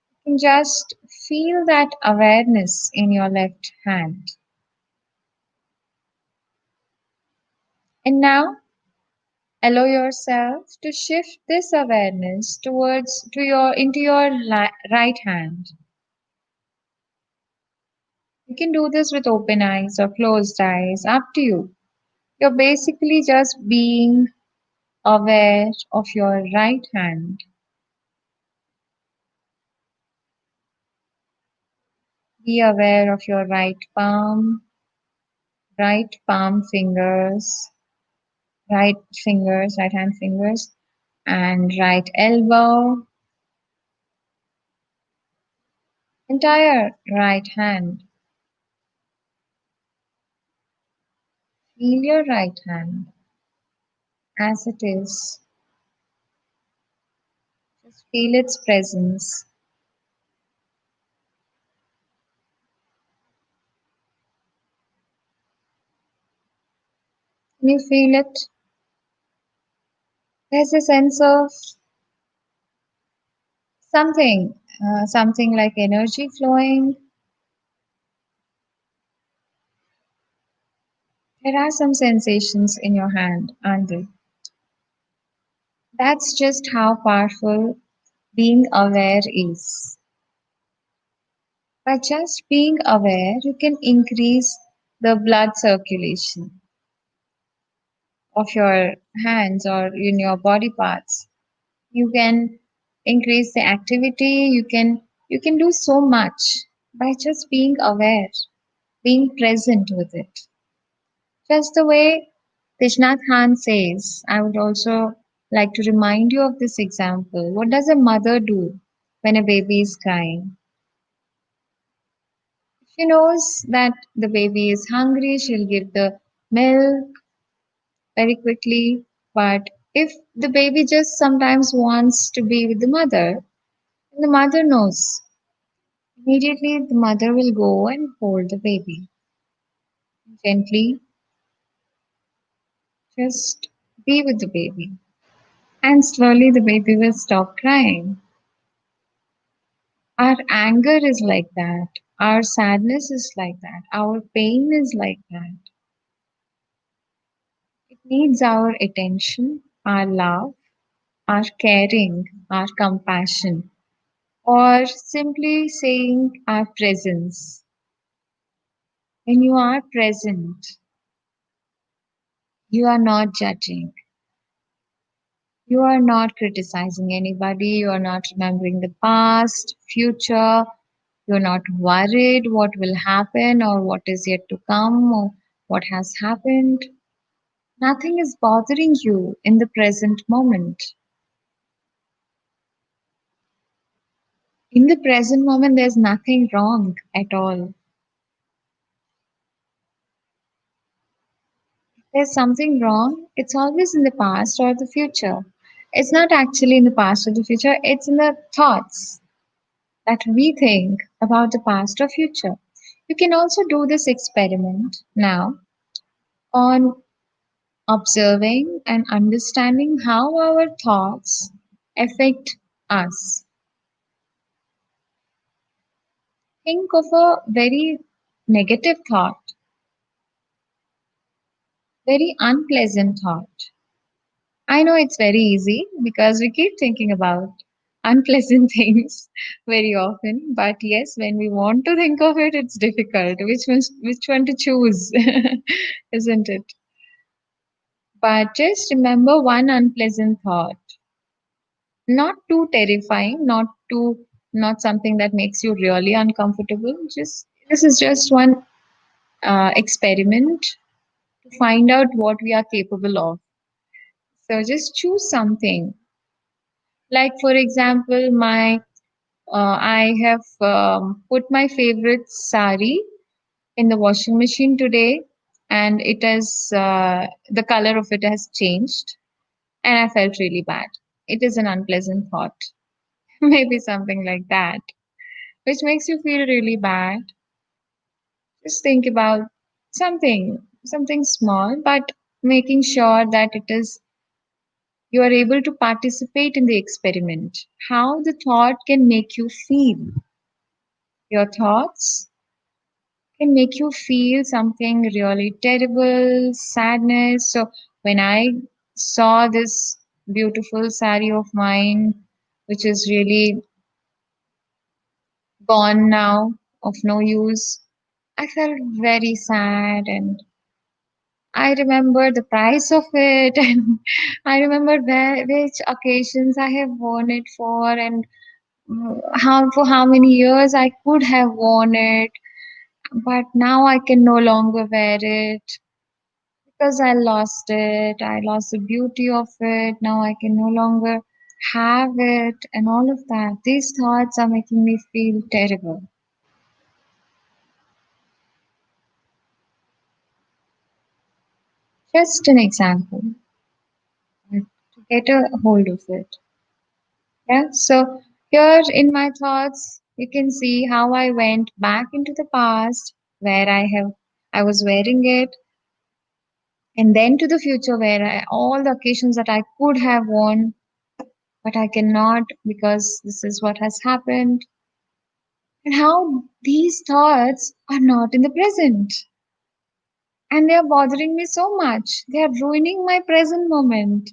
You can just feel that awareness in your left hand. And now allow yourself to shift this awareness towards to your into your right hand. You can do this with open eyes or closed eyes, up to you. You're basically just being aware of your right hand. Be aware of your right palm fingers, right hand fingers, and right elbow, entire right hand. Feel your right hand as it is. Just feel its presence. Can you feel it? There's a sense of something, something like energy flowing. There are some sensations in your hand, aren't there? That's just how powerful being aware is. By just being aware, you can increase the blood circulation of your hands or in your body parts. You can increase the activity, you can do so much by just being aware, being present with it. Just the way Thich Nhat Hanh says, I would also like to remind you of this example. What does a mother do when a baby is crying? She knows that the baby is hungry, she'll give the milk very quickly. But if the baby just sometimes wants to be with the mother, the mother knows. Immediately, the mother will go and hold the baby gently, just be with the baby. And slowly, the baby will stop crying. Our anger is like that. Our sadness is like that. Our pain is like that. It needs our attention, our love, our caring, our compassion, or simply saying our presence. When you are present, you are not judging, you are not criticizing anybody, you are not remembering the past, future, you're not worried what will happen or what is yet to come or what has happened. Nothing is bothering you in the present moment. In the present moment, there's nothing wrong at all. If there's something wrong, it's always in the past or the future. It's not actually in the past or the future, it's in the thoughts that we think about the past or future. You can also do this experiment now on observing and understanding how our thoughts affect us. Think of a very negative thought, very unpleasant thought. I know it's very easy because we keep thinking about unpleasant things very often. But yes, when we want to think of it, it's difficult. Which one to choose, isn't it? But just remember one unpleasant thought, not too terrifying, not something that makes you really uncomfortable. Just this is just one experiment to find out what we are capable of. So just choose something. Like for example, my I have put my favorite sari in the washing machine today, and it has the color of it has changed, and I felt really bad. It is an unpleasant thought, maybe something like that, which makes you feel really bad. Just think about something small, but making sure that it is you are able to participate in the experiment. How the thought can make you feel. Your thoughts can make you feel something really terrible, sadness. So when I saw this beautiful sari of mine, which is really gone now, of no use, I felt very sad and I remember the price of it and I remember which occasions I have worn it for and how for how many years I could have worn it, but now I can no longer wear it because I lost it. I lost the beauty of it. Now I can no longer have it and all of that. These thoughts are making me feel terrible. Just an example to get a hold of it. Yeah. So here in my thoughts, you can see how I went back into the past where I was wearing it, and then to the future where all the occasions that I could have worn, but I cannot because this is what has happened. And how these thoughts are not in the present. And they are bothering me so much. They are ruining my present moment.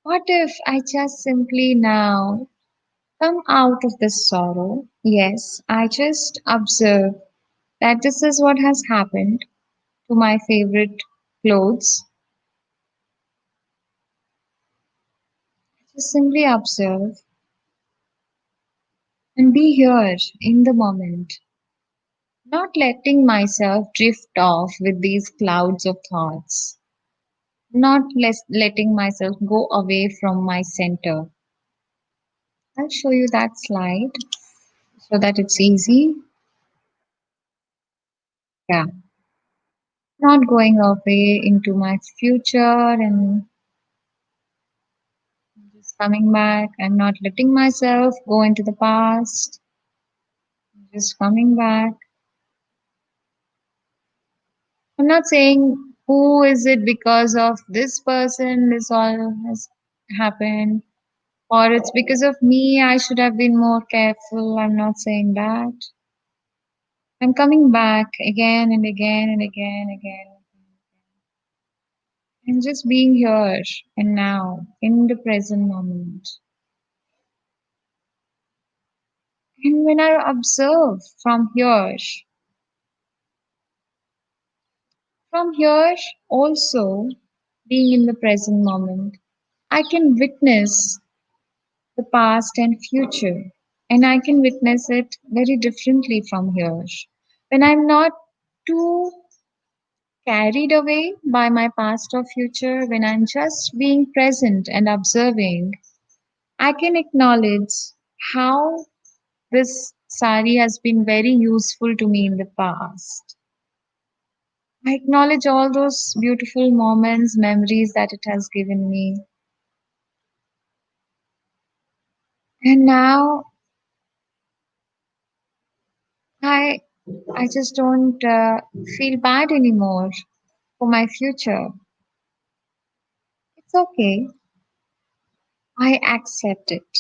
What if I just simply now come out of this sorrow? Yes, I just observe that this is what has happened to my favorite clothes. Just simply observe and be here in the moment, not letting myself drift off with these clouds of thoughts, not letting myself go away from my center. I'll show you that slide so that it's easy. Yeah, not going away into my future and just coming back and not letting myself go into the past, just coming back. I'm not saying who is it because of this person this all has happened or it's because of me I should have been more careful. I'm not saying that. I'm coming back again and again and again and again and just being here and now in the present moment. And when I observe from here, From here, also being in the present moment, I can witness the past and future, and I can witness it very differently from here. When I'm not too carried away by my past or future, when I'm just being present and observing, I can acknowledge how this sari has been very useful to me in the past. I acknowledge all those beautiful moments, memories that it has given me. And now I I just don't feel bad anymore for my future. It's okay. I accept it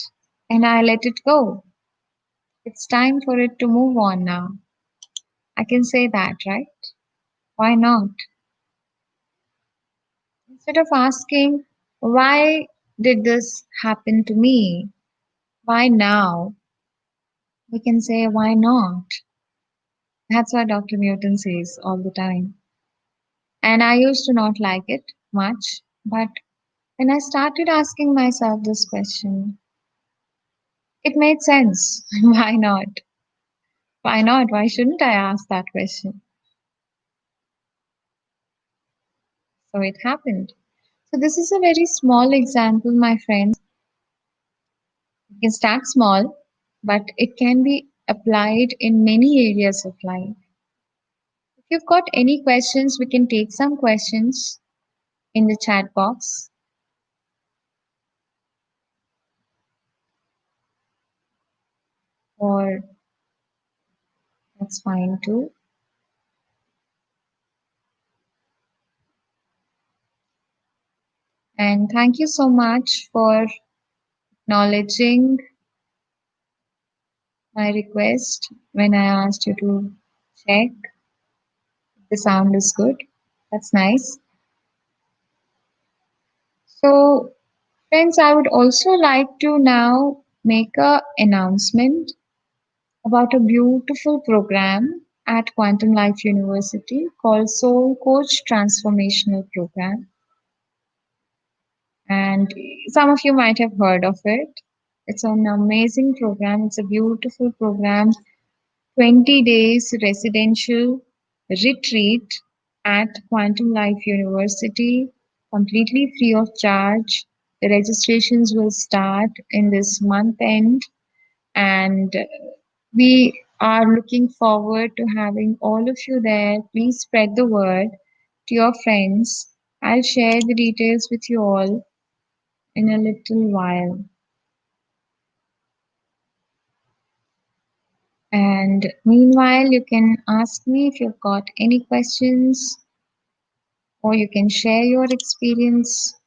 and I let it go. It's time for it to move on now. I can say that, right? Why not? Instead of asking, why did this happen to me? Why now? We can say, why not? That's what Dr. Newton says all the time. And I used to not like it much, but when I started asking myself this question, it made sense. Why not? Why not? Why shouldn't I ask that question? So it happened. So this is a very small example, my friends. You can start small, but it can be applied in many areas of life. If you've got any questions, we can take some questions in the chat box, or that's fine too. And thank you so much for acknowledging my request when I asked you to check if the sound is good. That's nice. So, friends, I would also like to now make a announcement about a beautiful program at Quantum Life University called Soul Coach Transformational Program. And some of you might have heard of it. It's an amazing program. It's a beautiful program. 20 days residential retreat at Quantum Life University, completely free of charge. The registrations will start in this month end, and we are looking forward to having all of you there. Please spread the word to your friends. I'll share the details with you all in a little while. And meanwhile, you can ask me if you've got any questions, or you can share your experience.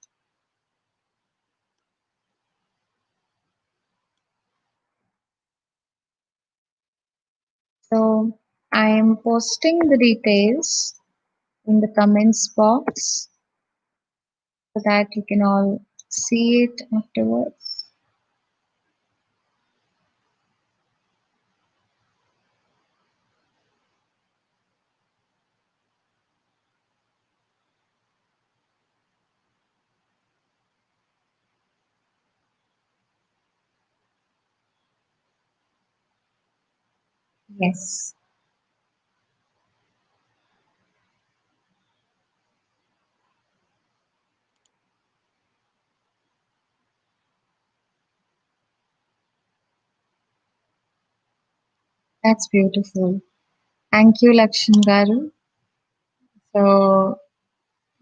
So I am posting the details in the comments box so that you can all see it afterwards. Yes, that's beautiful. Thank you, Lakshmi Garu. So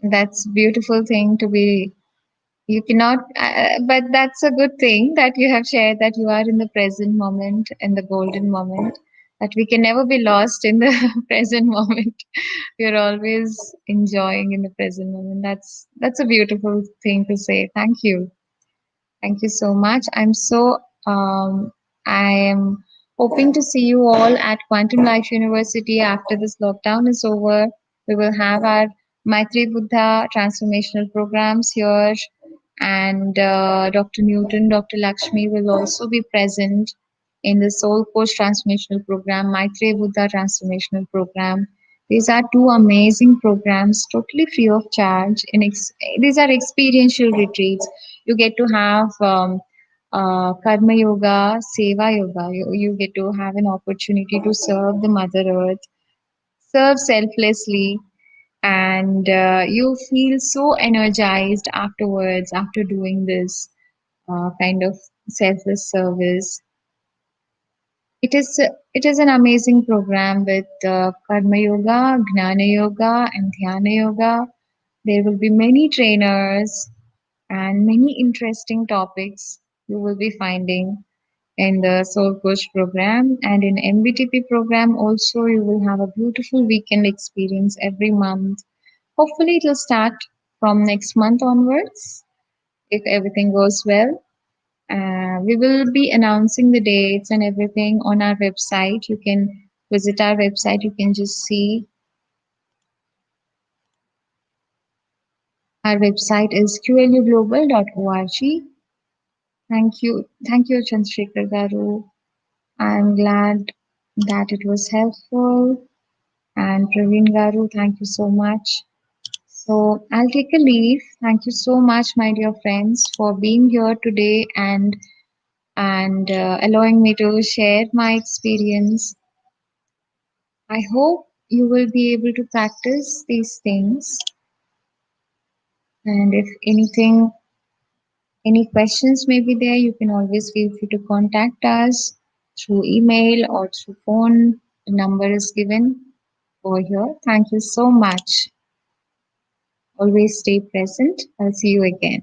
that's beautiful thing to be. You cannot, but that's a good thing that you have shared that you are in the present moment, in the golden moment, that we can never be lost in the present moment. We're always enjoying in the present moment. That's a beautiful thing to say. Thank you. Thank you so much. I am hoping to see you all at Quantum Life University after this lockdown is over. We will have our Maitri Buddha transformational programs here, and Dr. Newton, Dr. Lakshmi will also be present in the Soul Coach transformational program, Maitri Buddha transformational program. These are two amazing programs, totally free of charge. These are experiential retreats. You get to have Karma Yoga, Seva Yoga. You get to have an opportunity to serve the Mother Earth, serve selflessly, and you feel so energized afterwards after doing this kind of selfless service. It is an amazing program with Karma Yoga, Gnana Yoga, and Dhyana Yoga. There will be many trainers and many interesting topics you will be finding in the Soul Coach program, and in MBTP program also you will have a beautiful weekend experience every month. Hopefully it will start from next month onwards if everything goes well. We will be announcing the dates and everything on our website. You can visit our website. You can just see our website is qluglobal.org. Thank you, Chandrasekhar Garu. I'm glad that it was helpful. And Praveen Garu, thank you so much. So I'll take a leave. Thank you so much, my dear friends, for being here today and allowing me to share my experience. I hope you will be able to practice these things. And if any questions may be there, you can always feel free to contact us through email or through phone. The number is given over here. Thank you so much. Always stay present. I'll see you again.